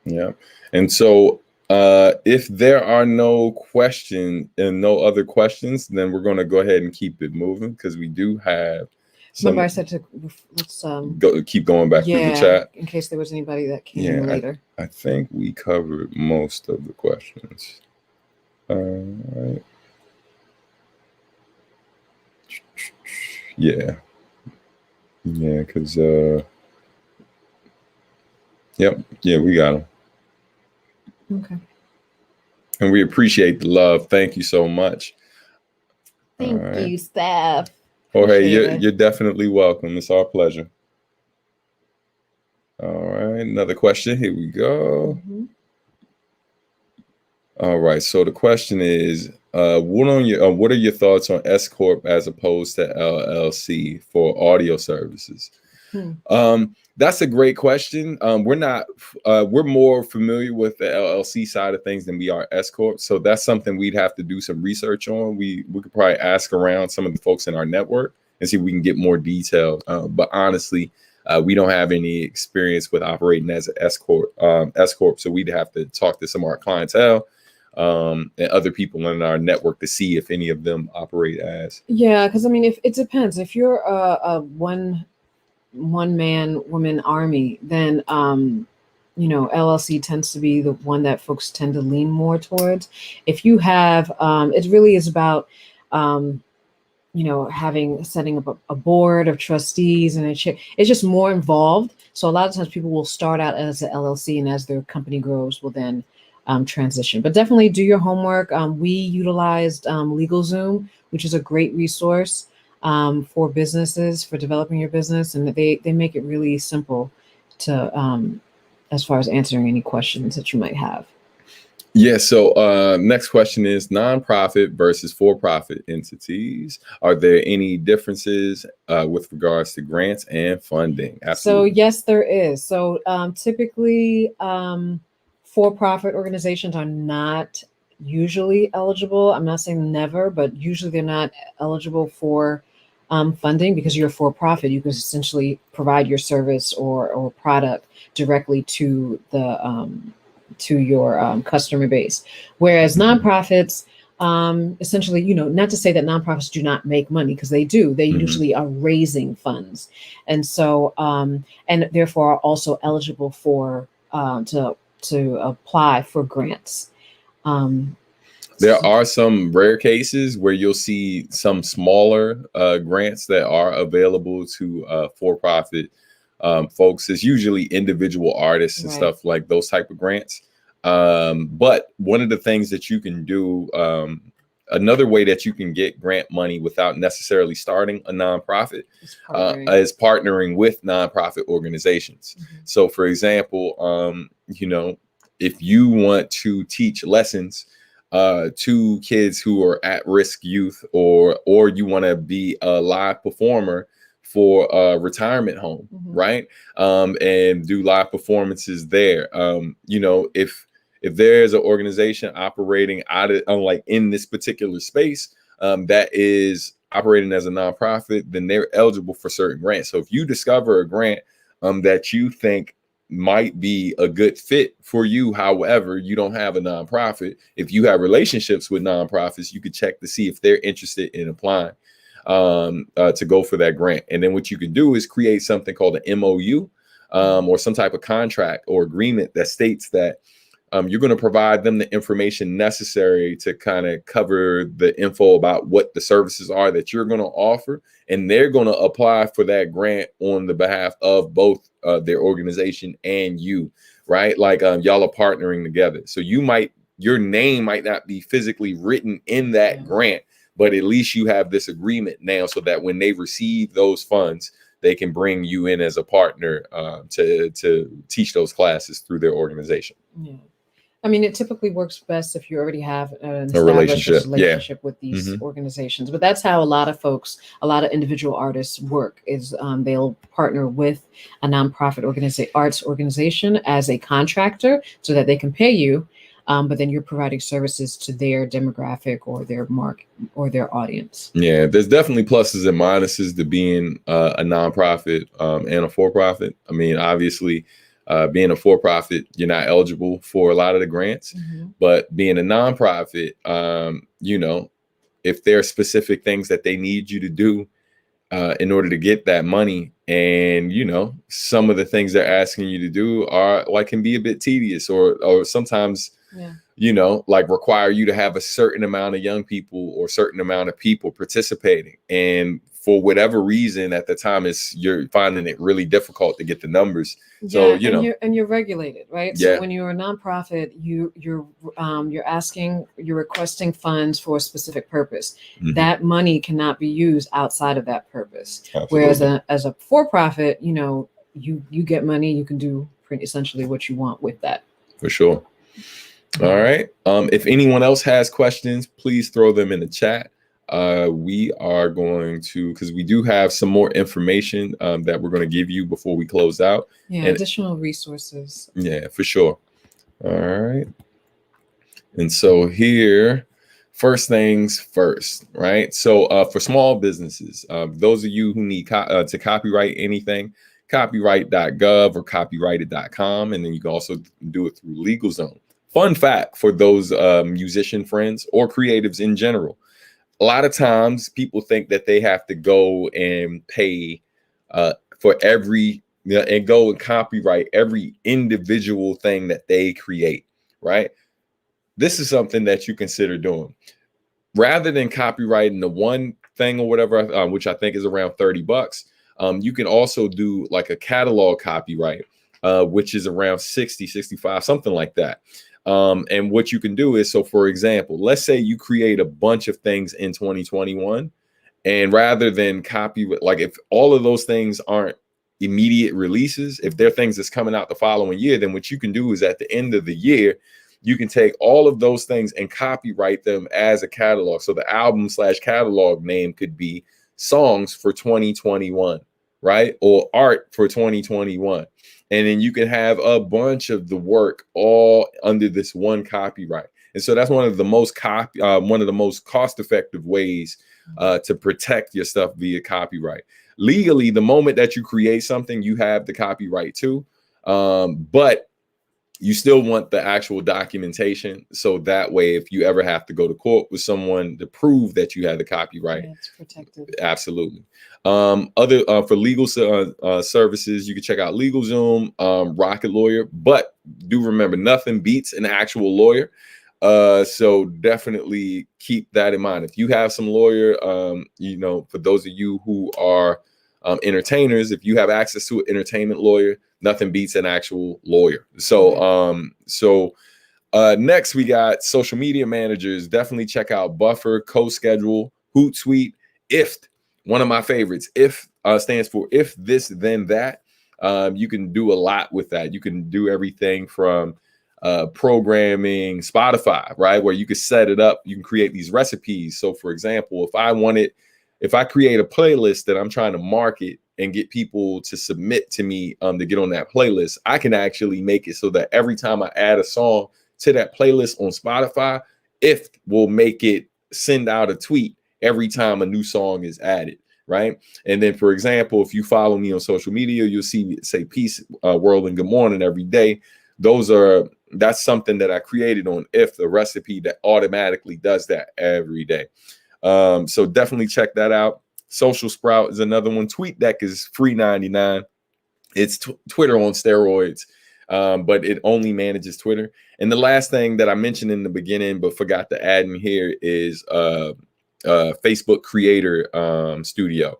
Yeah. And so if there are no questions and no other questions, then we're going to go ahead and keep it moving, because we do have
remember I said let's
keep going back through the chat
in case there was anybody that came in later.
I think we covered most of the questions. All right. Yeah, because we got them.
Okay.
And we appreciate the love. Thank you so much.
Thank you, staff.
Jorge, you're definitely welcome. It's our pleasure. All right, another question. Here we go. All right. So the question is, what are your thoughts on S Corp as opposed to LLC for audio services? That's a great question. We're more familiar with the LLC side of things than we are S Corp. So that's something we'd have to do some research on. We could probably ask around some of the folks in our network and see if we can get more detail. But honestly, we don't have any experience with operating as an S Corp. So we'd have to talk to some of our clientele and other people in our network to see if any of them operate as.
Yeah, because if it depends. If you're a one man woman army, then LLC tends to be the one that folks tend to lean more towards. If you have it really is about setting up a board of trustees, and it's just more involved. So a lot of times people will start out as an LLC, and as their company grows will then transition. But definitely do your homework. We utilized LegalZoom, which is a great resource for businesses, for developing your business, and they make it really simple to as far as answering any questions that you might have.
Yeah. So next question is nonprofit versus for-profit entities. Are there any differences with regards to grants and funding? Absolutely.
So yes, there is. So typically for-profit organizations are not usually eligible. I'm not saying never, but usually they're not eligible for funding, because you're for profit. You can essentially provide your service or product directly to the to your customer base. Whereas nonprofits, essentially, not to say that nonprofits do not make money, because they do. They usually are raising funds, and so and therefore are also eligible for to apply for grants.
There are some rare cases where you'll see some smaller grants that are available to for-profit folks. It's usually individual artists and stuff like those type of grants. But one of the things that you can do, another way that you can get grant money without necessarily starting a nonprofit is partnering with nonprofit organizations. So for example, if you want to teach lessons to kids who are at-risk youth, or you want to be a live performer for a retirement home, right? And do live performances there. If there's an organization operating out of like in this particular space that is operating as a nonprofit, then they're eligible for certain grants. So if you discover a grant that you think might be a good fit for you, however, you don't have a nonprofit, if you have relationships with nonprofits, you could check to see if they're interested in applying to go for that grant. And then what you can do is create something called an MOU or some type of contract or agreement that states that you're going to provide them the information necessary to kind of cover the info about what the services are that you're going to offer. And they're going to apply for that grant on the behalf of both their organization and you, right? Like y'all are partnering together. So your name might not be physically written in that grant, but at least you have this agreement now so that when they receive those funds, they can bring you in as a partner to teach those classes through their organization.
Yeah. I mean, it typically works best if you already have an established relationship with these organizations. But that's how a lot of folks, a lot of individual artists work, is they'll partner with a nonprofit arts organization as a contractor so that they can pay you. But then you're providing services to their demographic or their market or their audience. Yeah,
there's definitely pluses and minuses to being a nonprofit and a for-profit. I mean, obviously, being a for-profit, you're not eligible for a lot of the grants, but being a nonprofit, if there are specific things that they need you to do in order to get that money, and some of the things they're asking you to do are can be a bit tedious or sometimes like require you to have a certain amount of young people or certain amount of people participating, and for whatever reason at the time you're finding it really difficult to get the numbers. So you're regulated, right? So when you're a nonprofit, you're requesting funds for a specific purpose. That money cannot be used outside of that purpose. Absolutely. Whereas as a for-profit, you get money, you can do essentially what you want with that. For sure. All right. If anyone else has questions, please throw them in the chat. We are going to, because we do have some more information that we're going to give you before we close out. Yeah, and additional resources. Yeah, for sure. All right. And so here, first things first, right? So for small businesses, those of you who need to copyright anything, copyright.gov or copyrighted.com. And then you can also do it through LegalZone. Fun fact for those musician friends or creatives in general. A lot of times people think that they have to go and pay for and go and copyright every individual thing that they create, right? This is something that you consider doing. Rather than copyrighting the one thing or whatever, which I think is around $30, you can also do like a catalog copyright, which is around 60, 65, something like that. And what you can do is, so for example, let's say you create a bunch of things in 2021, and rather than like if all of those things aren't immediate releases, if they're things that's coming out the following year, then what you can do is at the end of the year, you can take all of those things and copyright them as a catalog. So the album/catalog name could be Songs for 2021, right? Or Art for 2021. And then you can have a bunch of the work all under this one copyright. And so that's one of the most cost-effective ways to protect your stuff via copyright. Legally, the moment that you create something, you have the copyright too. But you still want the actual documentation. So that way, if you ever have to go to court with someone to prove that you have the copyright, it's protected. Absolutely. For legal services, you can check out LegalZoom, Rocket Lawyer, but do remember, nothing beats an actual lawyer. So definitely keep that in mind. If you have some lawyer, for those of you who are entertainers, if you have access to an entertainment lawyer, nothing beats an actual lawyer. So, next we got social media managers. Definitely check out Buffer, CoSchedule, Hootsuite, IFT. One of my favorites. IF stands for If This Then That. You can do a lot with that. You can do everything from programming, Spotify, right? Where you can set it up. You can create these recipes. So for example, if I create a playlist that I'm trying to market and get people to submit to me to get on that playlist, I can actually make it so that every time I add a song to that playlist on Spotify, IF will make it send out a tweet every time a new song is added, right? And then, for example, if you follow me on social media, you'll see me say peace, world, and good morning every day. That's something that I created on IF, the recipe that automatically does that every day. So definitely check that out. Social Sprout is another one. TweetDeck is free 99. It's Twitter on steroids, but it only manages Twitter. And the last thing that I mentioned in the beginning, but forgot to add in here, is Facebook Creator Studio.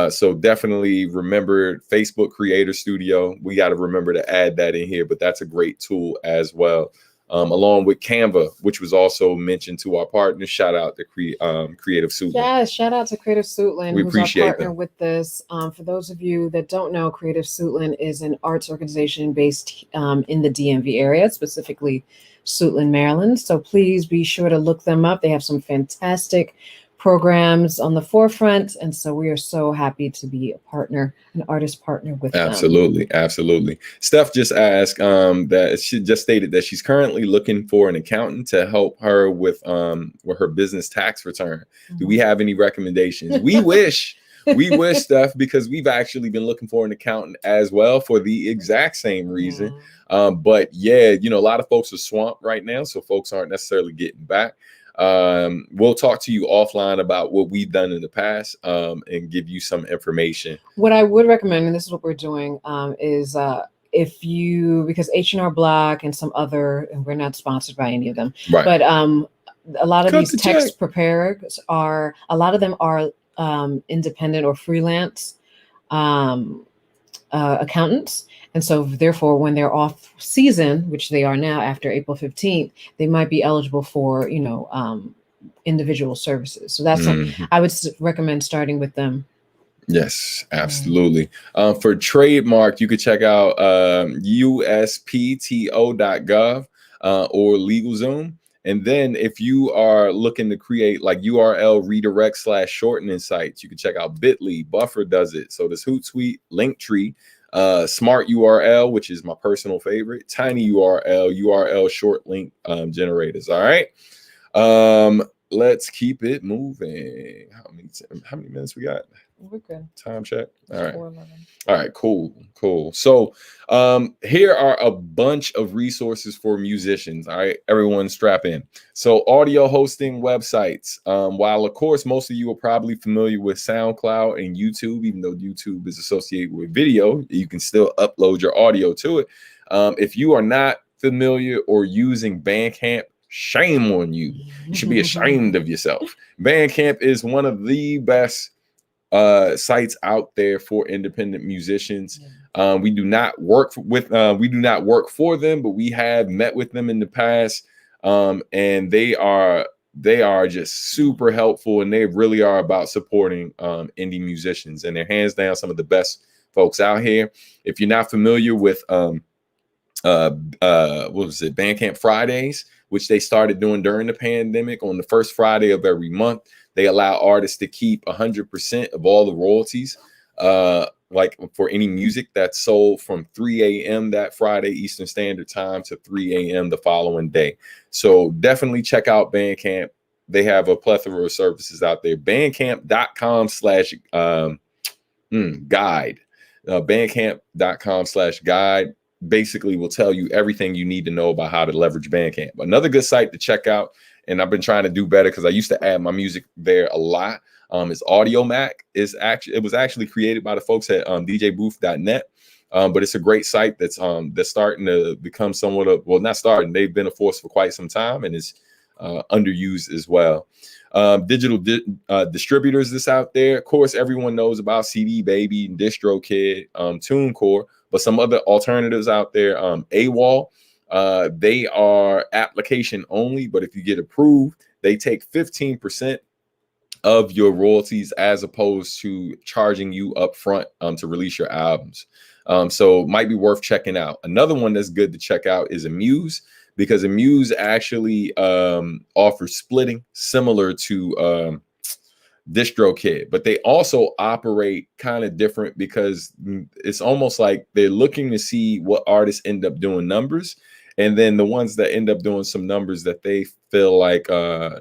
So definitely remember Facebook Creator Studio. We got to remember to add that in here, but that's a great tool as well. Along with Canva, which was also mentioned to our partners. Shout out to Creative Suitland.
Yeah, shout out to Creative Suitland,
We
who's our
appreciate
partner
them.
with this. For those of you that don't know, Creative Suitland is an arts organization based in the DMV area, specifically Suitland, Maryland. So please be sure to look them up. They have some fantastic programs on the forefront, and so we are so happy to be a partner, an artist partner with them.
Absolutely. Steph just asked that she just stated that she's currently looking for an accountant to help her with her business tax return. Do we have any recommendations? We wish, Steph, because we've actually been looking for an accountant as well for the exact same reason. But yeah, a lot of folks are swamped right now, so folks aren't necessarily getting back. We'll talk to you offline about what we've done in the past and give you some information.
What I would recommend, and this is what we're doing, is if you, because H&R Block and some other, and we're not sponsored by any of them,
right,
but a lot of these text preparers are, a lot of them are independent or freelance accountants. And so therefore, when they're off season, which they are now after April 15th, they might be eligible for, individual services. So that's something I would recommend starting with them.
Yes, absolutely. For trademark, you could check out uspto.gov or LegalZoom. And then if you are looking to create like URL redirect / shortening sites, you can check out Bitly. Buffer does it. So there's Hootsuite, Linktree, Smart URL, which is my personal favorite, Tiny URL short link generators. All right. Let's keep it moving. How many minutes we got?
We're good.
Time check. All right. All right, cool. So here are a bunch of resources for musicians. All right, everyone strap in. So audio hosting websites. While of course most of you are probably familiar with SoundCloud and YouTube, even though YouTube is associated with video, you can still upload your audio to it. If you are not familiar or using Bandcamp, shame on you. You should be ashamed of yourself. Bandcamp is one of the best sites out there for independent musicians. We do not work for them, but we have met with them in the past, and they are just super helpful, and they really are about supporting indie musicians, and they're hands down some of the best folks out here. If you're not familiar with what was it, Bandcamp Fridays, which they started doing during the pandemic on the first Friday of every month. They allow artists to keep 100% of all the royalties, like for any music that's sold from 3 a.m. that Friday Eastern Standard Time to 3 a.m. the following day. So definitely check out Bandcamp. They have a plethora of services out there. Bandcamp.com/guide. Bandcamp.com/guide basically will tell you everything you need to know about how to leverage Bandcamp. Another good site to check out, and I've been trying to do better because I used to add my music there a lot, is AudioMac. It was actually created by the folks at djbooth.net, but it's a great site that's starting to become somewhat of, well, not starting, they've been a force for quite some time, and is underused as well. Digital distributors that's out there. Of course, everyone knows about CD Baby, DistroKid, TuneCore, but some other alternatives out there. AWOL, they are application only, but if you get approved, they take 15% of your royalties as opposed to charging you up front to release your albums. So it might be worth checking out. Another one that's good to check out is Amuse, because Amuse actually offers splitting similar to DistroKid, but they also operate kind of different because it's almost like they're looking to see what artists end up doing numbers, and then the ones that end up doing some numbers that they feel like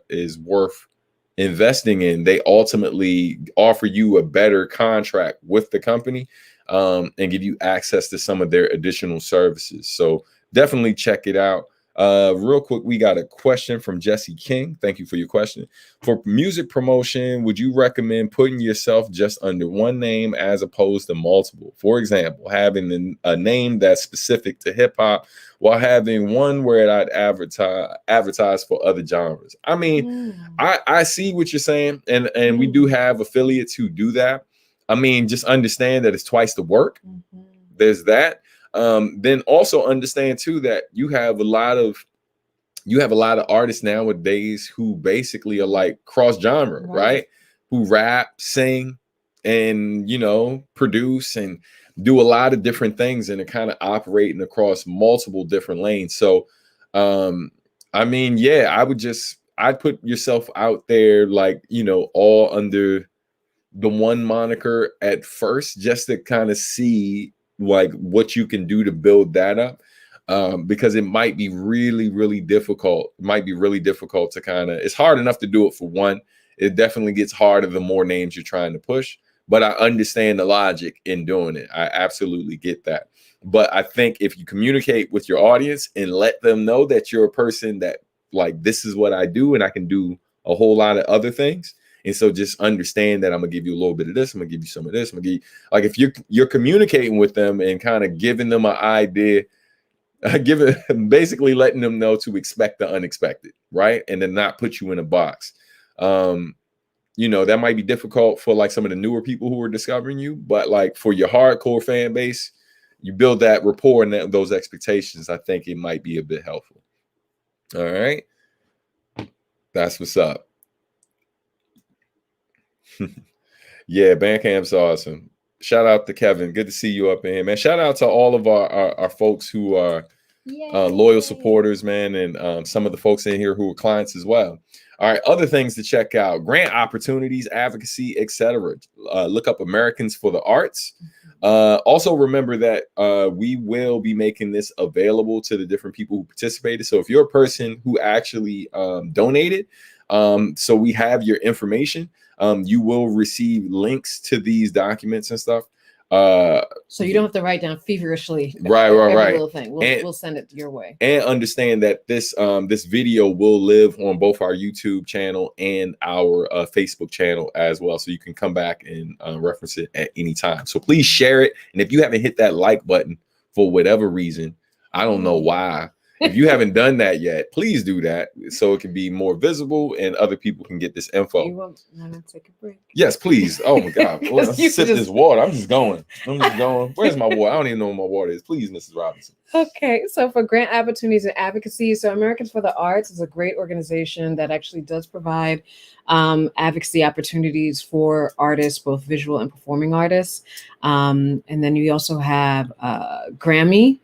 is worth investing in, they ultimately offer you a better contract with the company and give you access to some of their additional services. So definitely check it out. Real quick, we got a question from Jesse King. Thank you for your question. For music promotion, would you recommend putting yourself just under one name as opposed to multiple? For example, having a name that's specific to hip hop while having one where I'd advertise for other genres. I mean, I see what you're saying, and we do have affiliates who do that. I mean, just understand that it's twice the work. There's that. Then also understand too that you have a lot of artists nowadays who basically are like cross genre, right? Who rap, sing, and produce and do a lot of different things, and are kind of operating across multiple different lanes. So I mean, yeah, I'd put yourself out there, like, all under the one moniker at first, just to kind of see like what you can do to build that up, because it might be really, really difficult. It might be really difficult to it's hard enough to do it for one. It definitely gets harder the more names you're trying to push, but I understand the logic in doing it. I absolutely get that. But I think if you communicate with your audience and let them know that you're a person that, like, this is what I do and I can do a whole lot of other things, and so just understand that I'm gonna give you a little bit of this, I'm gonna give you some of this, I'm gonna give you, like, if you're communicating with them and kind of giving them an idea, basically letting them know to expect the unexpected, right? And then not put you in a box. That might be difficult for like some of the newer people who are discovering you, but like for your hardcore fan base, you build that rapport and those expectations. I think it might be a bit helpful. All right. That's what's up. Yeah, Bandcamp's awesome. Shout out to Kevin. Good to see you up in here, man. Shout out to all of our folks who are loyal supporters, man, and some of the folks in here who are clients as well. All right, other things to check out: grant opportunities, advocacy, etc. Look up Americans for the Arts. Also remember that we will be making this available to the different people who participated. So if you're a person who actually donated, so we have your information, you will receive links to these documents and stuff.
So you don't have to write down feverishly
right
little thing. We'll send it your way.
And understand that this video will live on both our YouTube channel and our Facebook channel as well, so you can come back and reference it at any time. So please share it, and if you haven't hit that like button for whatever reason, I don't know why, if you haven't done that yet, please do that so it can be more visible and other people can get this info.
You want to take a break?
Yes, please. Oh my God. Well, I'm sipping this water. I'm just going. Where's my water? I don't even know where my water is. Please, Mrs. Robinson.
Okay. So for grant opportunities and advocacy, so Americans for the Arts is a great organization that actually does provide advocacy opportunities for artists, both visual and performing artists. And then you also have Grammy,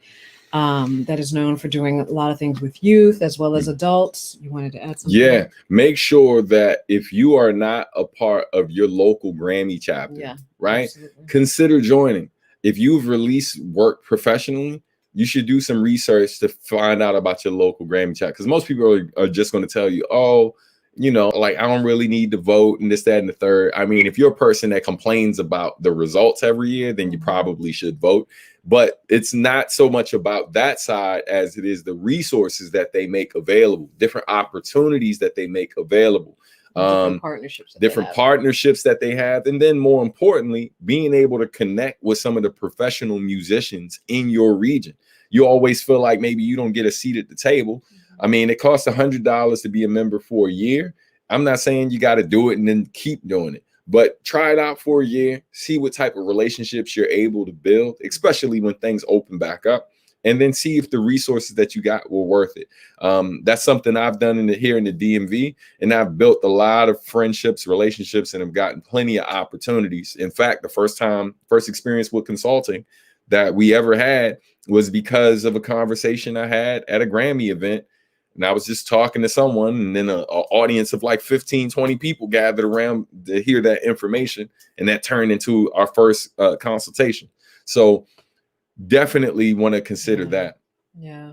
that is known for doing a lot of things with youth as well as adults. You wanted to add something?
Yeah, make sure that if you are not a part of your local Grammy chapter, right, absolutely, consider joining. If you've released work professionally, you should do some research to find out about your local Grammy chapter, because most people are just going to tell you, oh, like, I don't really need to vote and this, that, and the third. I mean, if you're a person that complains about the results every year, then you probably should vote. But it's not so much about that side as it is the resources that they make available, different opportunities that they make available,
different partnerships that they have. And then more importantly, being able to connect with some of the professional musicians in your region. You always feel like maybe you don't get a seat at the table. I mean, it costs $100 to be a member for a year. I'm not saying you got to do it and then keep doing it, but try it out for a year, see what type of relationships you're able to build, especially when things open back up, and then see if the resources that you got were worth it. That's something I've done here in the DMV, and I've built a lot of friendships, relationships, and have gotten plenty of opportunities. In fact, the first experience with consulting that we ever had was because of a conversation I had at a Grammy event. And I was just talking to someone, and then an audience of like 15, 20 people gathered around to hear that information. And that turned into our first consultation. So definitely want to consider that. Yeah.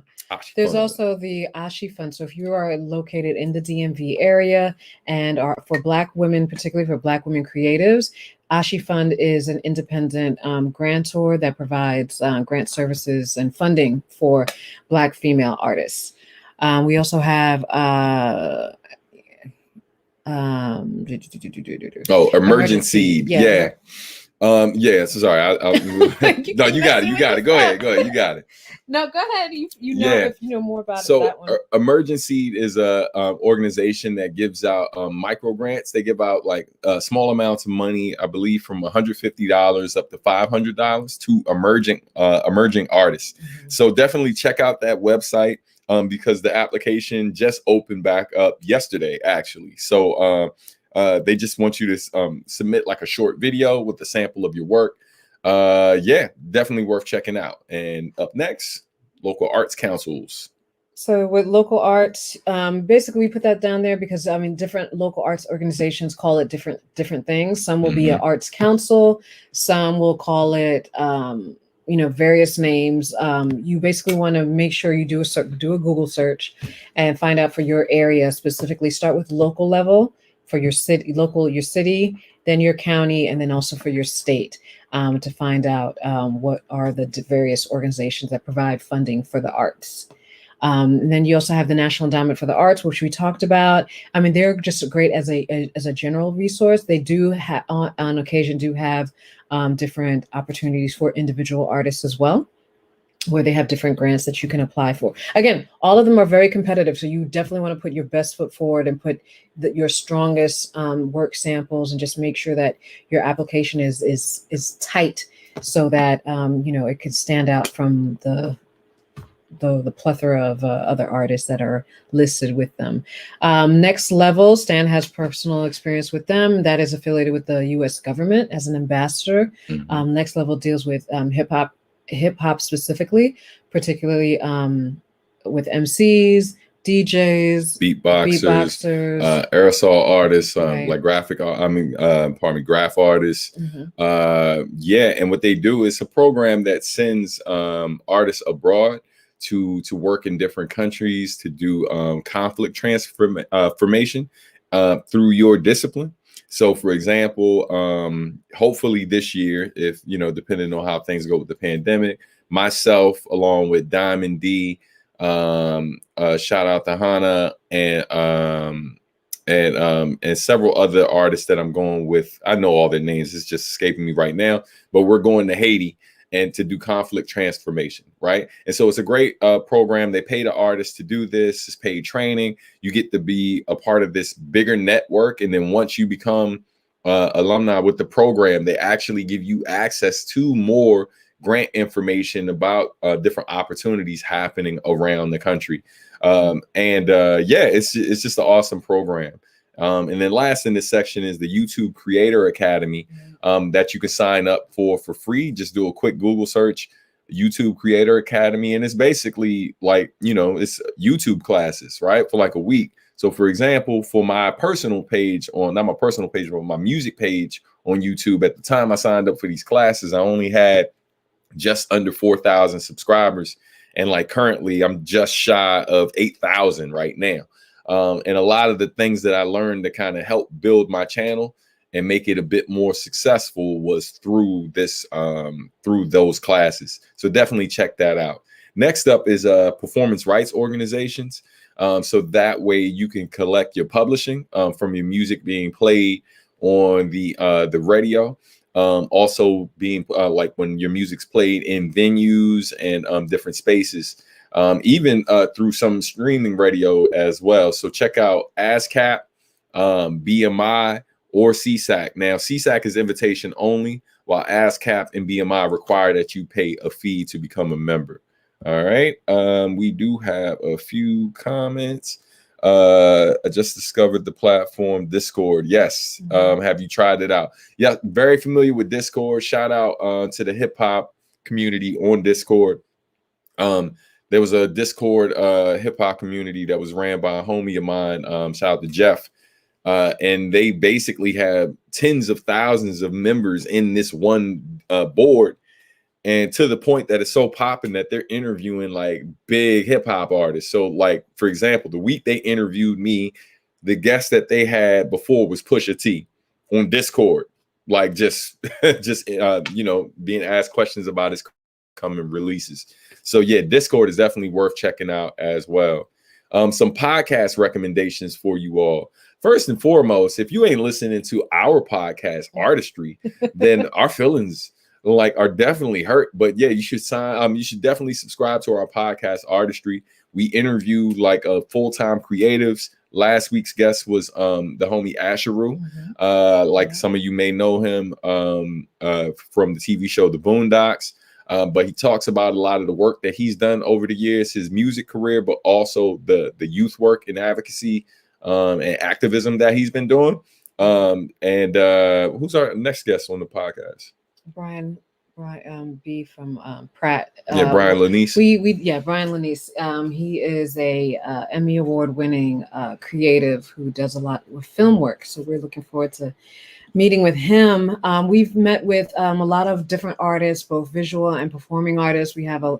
There's also the ASHI Fund. So if you are located in the DMV area and are for Black women, particularly for Black women creatives, ASHI Fund is an independent grantor that provides grant services and funding for Black female artists. We also have
emergency. Yeah. Yeah. So sorry. No, you got it. You got it. Go ahead. Go ahead. You got it.
No, go ahead. You know, if you know more about that one.
Emergency is a organization that gives out micro grants. They give out like small amounts of money, I believe, from $150 up to $500 to emerging artists. Mm-hmm. So definitely check out that website because the application just opened back up yesterday, actually. So they just want you to submit like a short video with a sample of your work. Yeah, definitely worth checking out. And up next, local arts councils.
So with local arts, basically we put that down there because I mean, different local arts organizations call it different things. Some will be an arts council, some will call it various names. You basically want to make sure you do a Google search and find out for your area specifically. Start with local level for your city, then your county, and then also for your state, to find out what are the various organizations that provide funding for the arts. And then you also have the National Endowment for the Arts, which we talked about. I mean, they're just great as a general resource. They do on occasion have different opportunities for individual artists as well, where they have different grants that you can apply for. Again, all of them are very competitive. So you definitely want to put your best foot forward and put your strongest work samples, and just make sure that your application is tight so that, it could stand out from the plethora of other artists that are listed with them. Next level, Stan has personal experience with them. That is affiliated with the U.S. government as an ambassador. Mm-hmm. Next level deals with hip hop specifically, particularly with MCs, DJs, beatboxers,
aerosol artists, right. Like graph artists. Mm-hmm. Yeah, and what they do is a program that sends artists abroad to work in different countries, to do conflict transformation through your discipline. So, for example, hopefully this year, if depending on how things go with the pandemic, myself along with Diamond D, shout out to Hannah, and several other artists that I'm going with. I know all their names; it's just escaping me right now. But we're going to Haiti and to do conflict transformation, right? And so it's a great program. They pay the artists to do this. It's paid training. You get to be a part of this bigger network. And then once you become alumni with the program, they actually give you access to more grant information about different opportunities happening around the country. It's just an awesome program. And then last in this section is the YouTube Creator Academy that you can sign up for free. Just do a quick Google search, YouTube Creator Academy. And it's basically like, it's YouTube classes, right? For like a week. So for example, for my personal page not my personal page, but my music page on YouTube, at the time I signed up for these classes, I only had just under 4,000 subscribers. And like currently I'm just shy of 8,000 right now. And a lot of the things that I learned to kind of help build my channel and make it a bit more successful was through those classes. So definitely check that out. Next up is performance rights organizations. So that way you can collect your publishing from your music being played on the radio. Also being like when your music's played in venues and different spaces. Even through some streaming radio as well. So check out ASCAP, BMI, or CSAC. Now, CSAC is invitation only, while ASCAP and BMI require that you pay a fee to become a member. All right. We do have a few comments. I just discovered the platform Discord. Yes. Have you tried it out? Yeah, very familiar with Discord. Shout out to the hip hop community on Discord. There was a Discord hip hop community that was ran by a homie of mine. Shout out to Jeff. And they basically have tens of thousands of members in this one board. And to the point that it's so popping that they're interviewing like big hip hop artists. So like, for example, the week they interviewed me, the guest that they had before was Pusha T on Discord. Like just being asked questions about his coming releases. So yeah, Discord is definitely worth checking out as well. some podcast recommendations for you all. First and foremost, if you ain't listening to our podcast, Artistry, then our feelings are definitely hurt. But yeah, you should you should definitely subscribe to our podcast, Artistry. We interview full-time creatives. Last week's guest was the homie Asheru. Some of you may know him from the TV show The Boondocks. But he talks about a lot of the work that he's done over the years, his music career, but also the youth work and advocacy and activism that he's been doing. Who's our next guest on the podcast?
Brian B from Pratt.
Brian Lanise.
Brian Lanise. He is a Emmy Award-winning creative who does a lot with film work. So we're looking forward to meeting with him. We've met with a lot of different artists, both visual and performing artists. We have a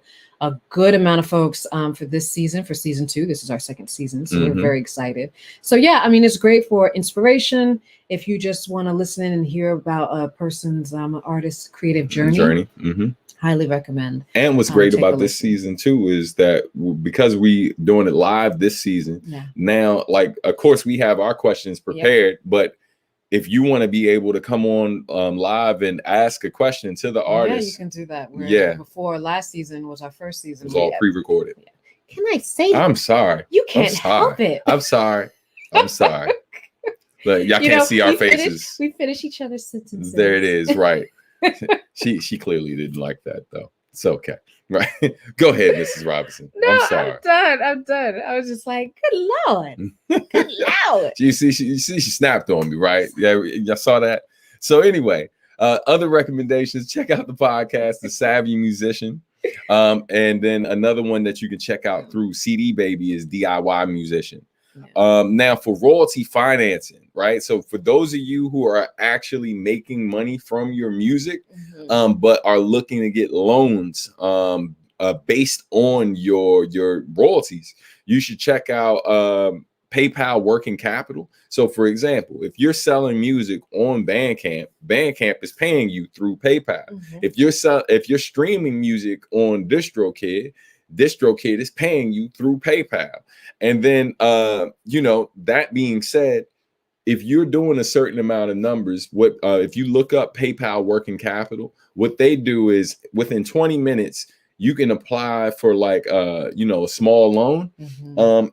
good amount of folks for this season, for season 2. This is our second season, so we're very excited. So yeah, I mean, it's great for inspiration. If you just want to listen and hear about a person's artist's creative journey. Highly recommend.
And what's great about this season too is that because we doing it live this season, now, of course we have our questions prepared, but if you want to be able to come on live and ask a question to the artist,
you can do that. Before last season was our first season.
It was all pre-recorded.
Can I say that?
I'm sorry.
You can't help it.
I'm sorry. But y'all can't see our faces.
We finish each other's sentences.
There it is, right. She clearly didn't like that though. It's okay. Right. Go ahead, Mrs. Robinson.
No,
I'm sorry.
I'm done. I was just like, good Lord. Good Lord.
You see, she snapped on me, right? Yeah, y'all saw that. So anyway, other recommendations, check out the podcast, The Savvy Musician. And then another one that you can check out through CD Baby is DIY Musician. Now for royalty financing, right? So for those of you who are actually making money from your music, but are looking to get loans based on your royalties, you should check out PayPal Working Capital. So for example, if you're selling music on Bandcamp is paying you through PayPal. If you're streaming music on DistroKid is paying you through PayPal. And then, that being said, if you're doing a certain amount of numbers, if you look up PayPal Working Capital, what they do is within 20 minutes, you can apply for a small loan.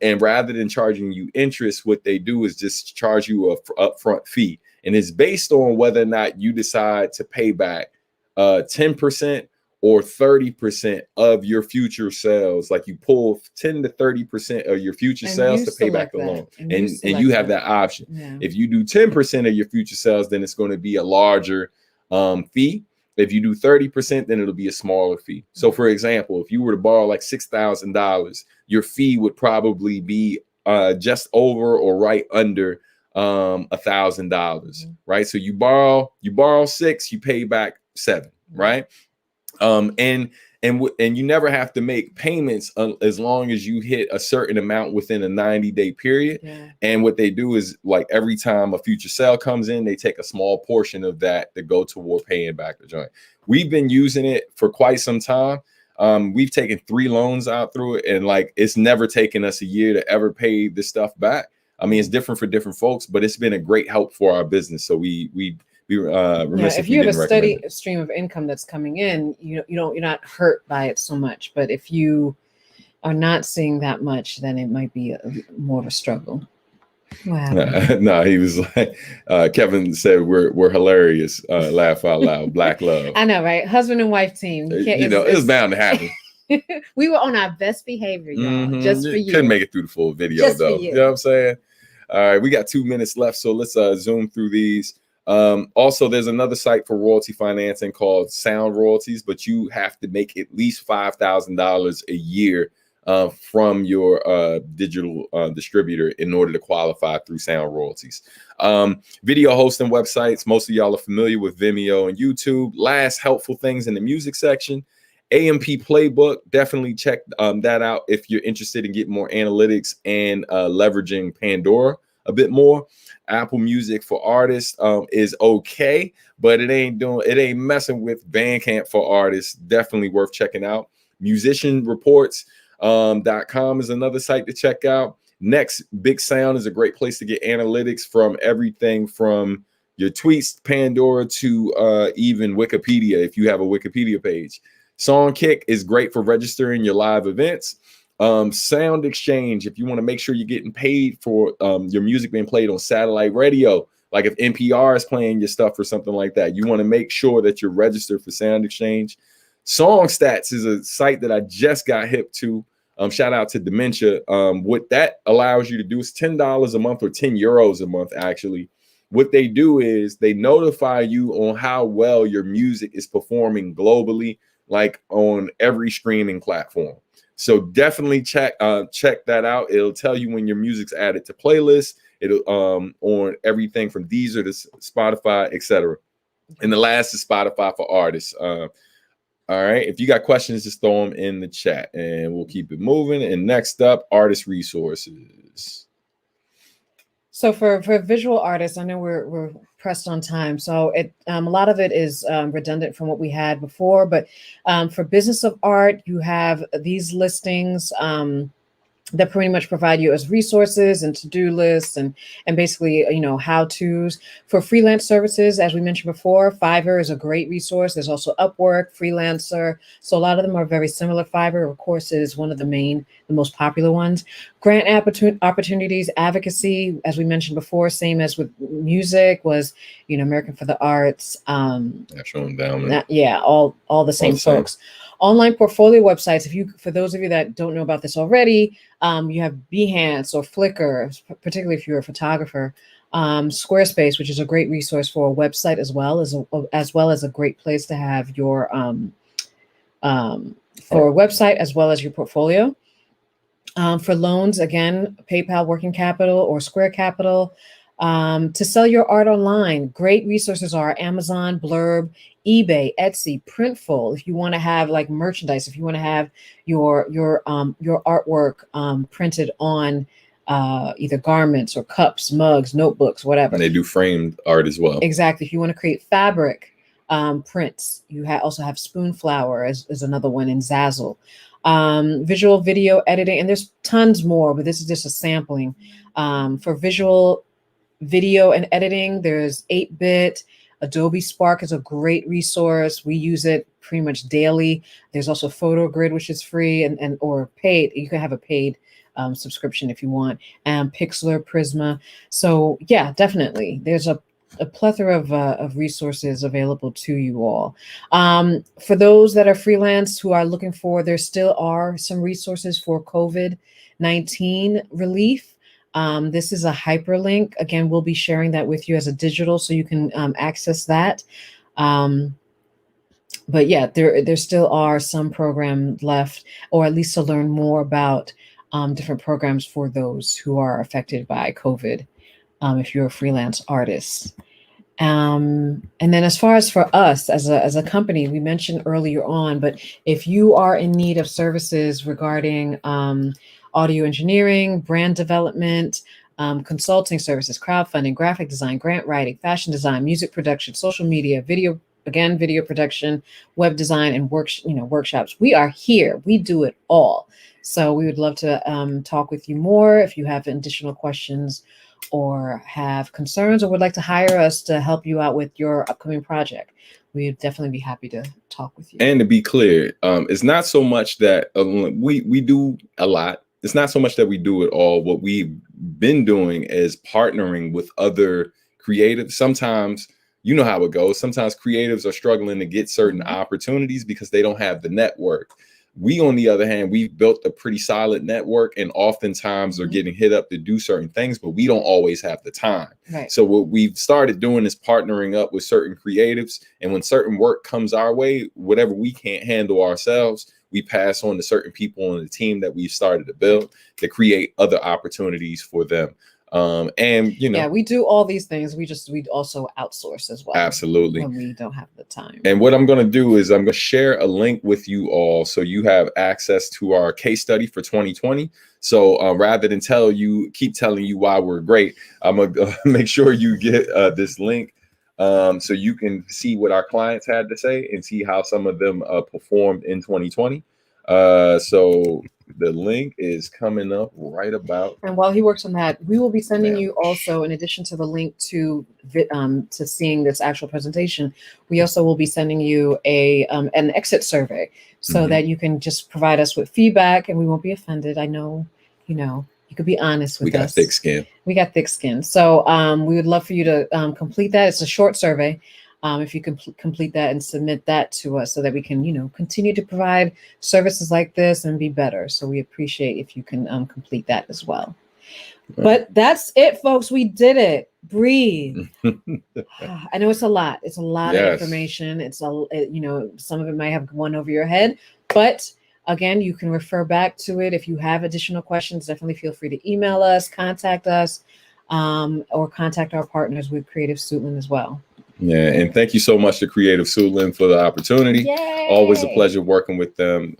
And rather than charging you interest, what they do is just charge you a upfront fee. And it's based on whether or not you decide to pay back 10% or 30% of your future sales. Like you pull 10 to 30% of your future sales to pay back the loan. And you have that option. If you do 10% of your future sales, then it's going to be a larger fee. If you do 30%, then it'll be a smaller fee. So for example, if you were to borrow like $6,000, your fee would probably be just over or right under $1,000, right? So you borrow 6, you pay back 7, right? And you never have to make payments as long as you hit a certain amount within a 90-day period. And what they do is every time a future sale comes in, they take a small portion of that to go toward paying back the joint. We've been using it for quite some time. We've taken 3 loans out through it, and it's never taken us a year to ever pay this stuff back. I mean, it's different for different folks, but it's been a great help for our business. So if
you have a steady stream of income that's coming in, you're not hurt by it so much. But if you are not seeing that much, then it might be more of a struggle. Wow.
No, he was like, Kevin said we're hilarious. Laugh out loud. Black love.
I know, right? Husband and wife team.
It was bound to happen.
We were on our best behavior, y'all. Just for you.
Couldn't make it through the full video just though. You know what I'm saying? All right, we got 2 minutes left, so let's zoom through these. Also, there's another site for royalty financing called Sound Royalties, but you have to make at least $5,000 a year from your digital distributor in order to qualify through Sound Royalties. Video hosting websites, most of y'all are familiar with Vimeo and YouTube. Last helpful things in the music section. AMP Playbook, definitely check that out if you're interested in getting more analytics and leveraging Pandora a bit more. Apple Music for artists is okay, but it ain't messing with Bandcamp for artists. Definitely worth checking out. Musician reports. .com is another site to check out. Next Big Sound is a great place to get analytics from everything from your tweets, Pandora, to even Wikipedia, if you have a Wikipedia page. Songkick is great for registering your live events. Sound Exchange, if you want to make sure you're getting paid for your music being played on satellite radio, like if NPR is playing your stuff or something like that, you want to make sure that you're registered for Sound Exchange. Song Stats is a site that I just got hip to. Shout out to Dementia. What that allows you to do is $10 a month or 10 euros a month, actually. What they do is they notify you on how well your music is performing globally, like on every streaming platform. So definitely check that out. It'll tell you when your music's added to playlists. It'll on everything from Deezer to Spotify, etc. And the last is Spotify for artists. All right. If you got questions, just throw them in the chat and we'll keep it moving. And next up, artist resources.
So for visual artists, I know we're pressed on time. So a lot of it is redundant from what we had before. But for business of art, you have these listings that pretty much provide you as resources and to-do lists and basically, how-tos. For freelance services, as we mentioned before, Fiverr is a great resource. There's also Upwork, Freelancer. So a lot of them are very similar. Fiverr, of course, is one of the most popular ones. Grant opportunities, advocacy, as we mentioned before, same as with music, was, American for the Arts.
National Endowment.
All the same folks. Online portfolio websites, for those of you that don't know about this already, you have Behance or Flickr, particularly if you're a photographer. Squarespace, which is a great resource for a website as well as a great place to have your for a website as well as your portfolio. For loans, again, PayPal Working Capital or Square Capital. To sell your art online, great resources are Amazon, Blurb, eBay, Etsy, Printful. If you want to have like merchandise, if you want to have your artwork printed on either garments or cups, mugs, notebooks, whatever.
And they do framed art as well.
Exactly. If you want to create fabric prints, you also have Spoonflower as another one in Zazzle. Visual video editing, and there's tons more, but this is just a sampling. For visual video and editing, there's 8-Bit. Adobe Spark is a great resource. We use it pretty much daily. There's also PhotoGrid, which is free and or paid. You can have a paid subscription if you want. Pixlr, Prisma. So yeah, definitely. There's a plethora of resources available to you all. For those that are freelance who are looking there still are some resources for COVID-19 relief. This is a hyperlink. Again, we'll be sharing that with you as a digital so you can access that. But yeah, there still are some programs left, or at least to learn more about different programs for those who are affected by COVID, if you're a freelance artist. And then as far as for us as a company, we mentioned earlier on, but if you are in need of services regarding audio engineering, brand development, consulting services, crowdfunding, graphic design, grant writing, fashion design, music production, social media, video production, web design, and workshops. We are here. We do it all. So we would love to talk with you more if you have additional questions or have concerns or would like to hire us to help you out with your upcoming project. We'd definitely be happy to talk with you.
And to be clear, it's not so much that we do a lot. It's not so much that we do it all. What we've been doing is partnering with other creatives. Sometimes, you know how it goes. Sometimes creatives are struggling to get certain opportunities because they don't have the network. We, on the other hand, we've built a pretty solid network and oftentimes are getting hit up to do certain things, but we don't always have the time.
Right.
So what we've started doing is partnering up with certain creatives. And when certain work comes our way, whatever we can't handle ourselves, we pass on to certain people on the team that we've started to build to create other opportunities for them. And
we do all these things. We also outsource as well.
Absolutely.
When we don't have the time.
And what I'm going to do is I'm going to share a link with you all so you have access to our case study for 2020. So rather than keep telling you why we're great, I'm going to make sure you get this link so you can see what our clients had to say and see how some of them performed in 2020. So The link is coming up right about.
And while he works on that, we will be sending you also, in addition to the link to seeing this actual presentation, we also will be sending you an exit survey so that you can just provide us with feedback, and we won't be offended. I know, you could be honest with us.
We got thick skin.
We got thick skin. So we would love for you to complete that. It's a short survey. If you can complete that and submit that to us so that we can, continue to provide services like this and be better. So we appreciate if you can complete that as well. Right. But that's it, folks. We did it. Breathe. I know it's a lot. It's a lot of information. It's some of it might have gone over your head, but again, you can refer back to it. If you have additional questions, definitely feel free to email us, contact us, or contact our partners with Creative Suitland as well.
Yeah, and thank you so much to Creative Suitland for the opportunity.
Yay!
Always a pleasure working with them.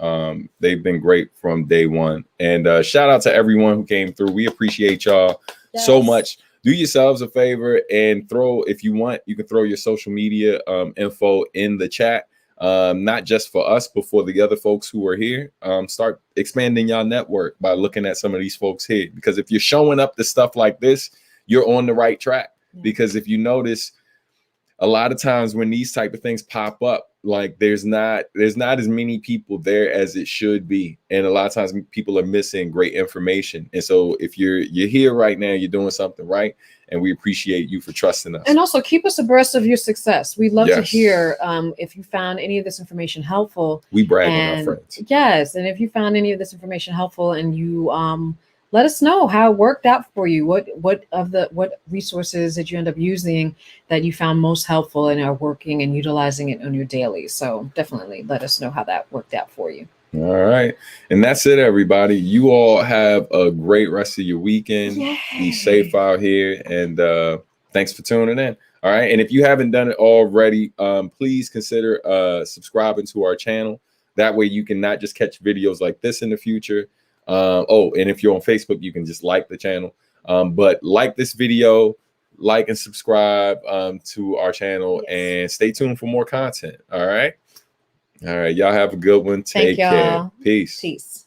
They've been great from day one. And shout out to everyone who came through. We appreciate y'all so much. Do yourselves a favor and if you want, you can throw your social media info in the chat. Not just for us, but for the other folks who are here. Start expanding your network by looking at some of these folks here. Because if you're showing up to stuff like this, you're on the right track. Because if you notice, a lot of times when these type of things pop up, like there's not as many people there as it should be. And a lot of times people are missing great information. And so if you're here right now, you're doing something right. And we appreciate you for trusting us.
And also keep us abreast of your success. We'd love to hear if you found any of this information helpful.
We brag on our friends.
Yes. And if you found any of this information helpful and you let us know how it worked out for you. What resources did you end up using that you found most helpful and are working and utilizing it on your daily? So definitely let us know how that worked out for you.
All right. And that's it, everybody. You all have a great rest of your weekend.
Yay.
Be safe out here. And thanks for tuning in. All right. And if you haven't done it already, please consider subscribing to our channel. That way you can not just catch videos like this in the future. And if you're on Facebook, you can just like the channel. But like this video, like and subscribe to our channel, and stay tuned for more content. All right. Y'all have a good one. Take care. Peace.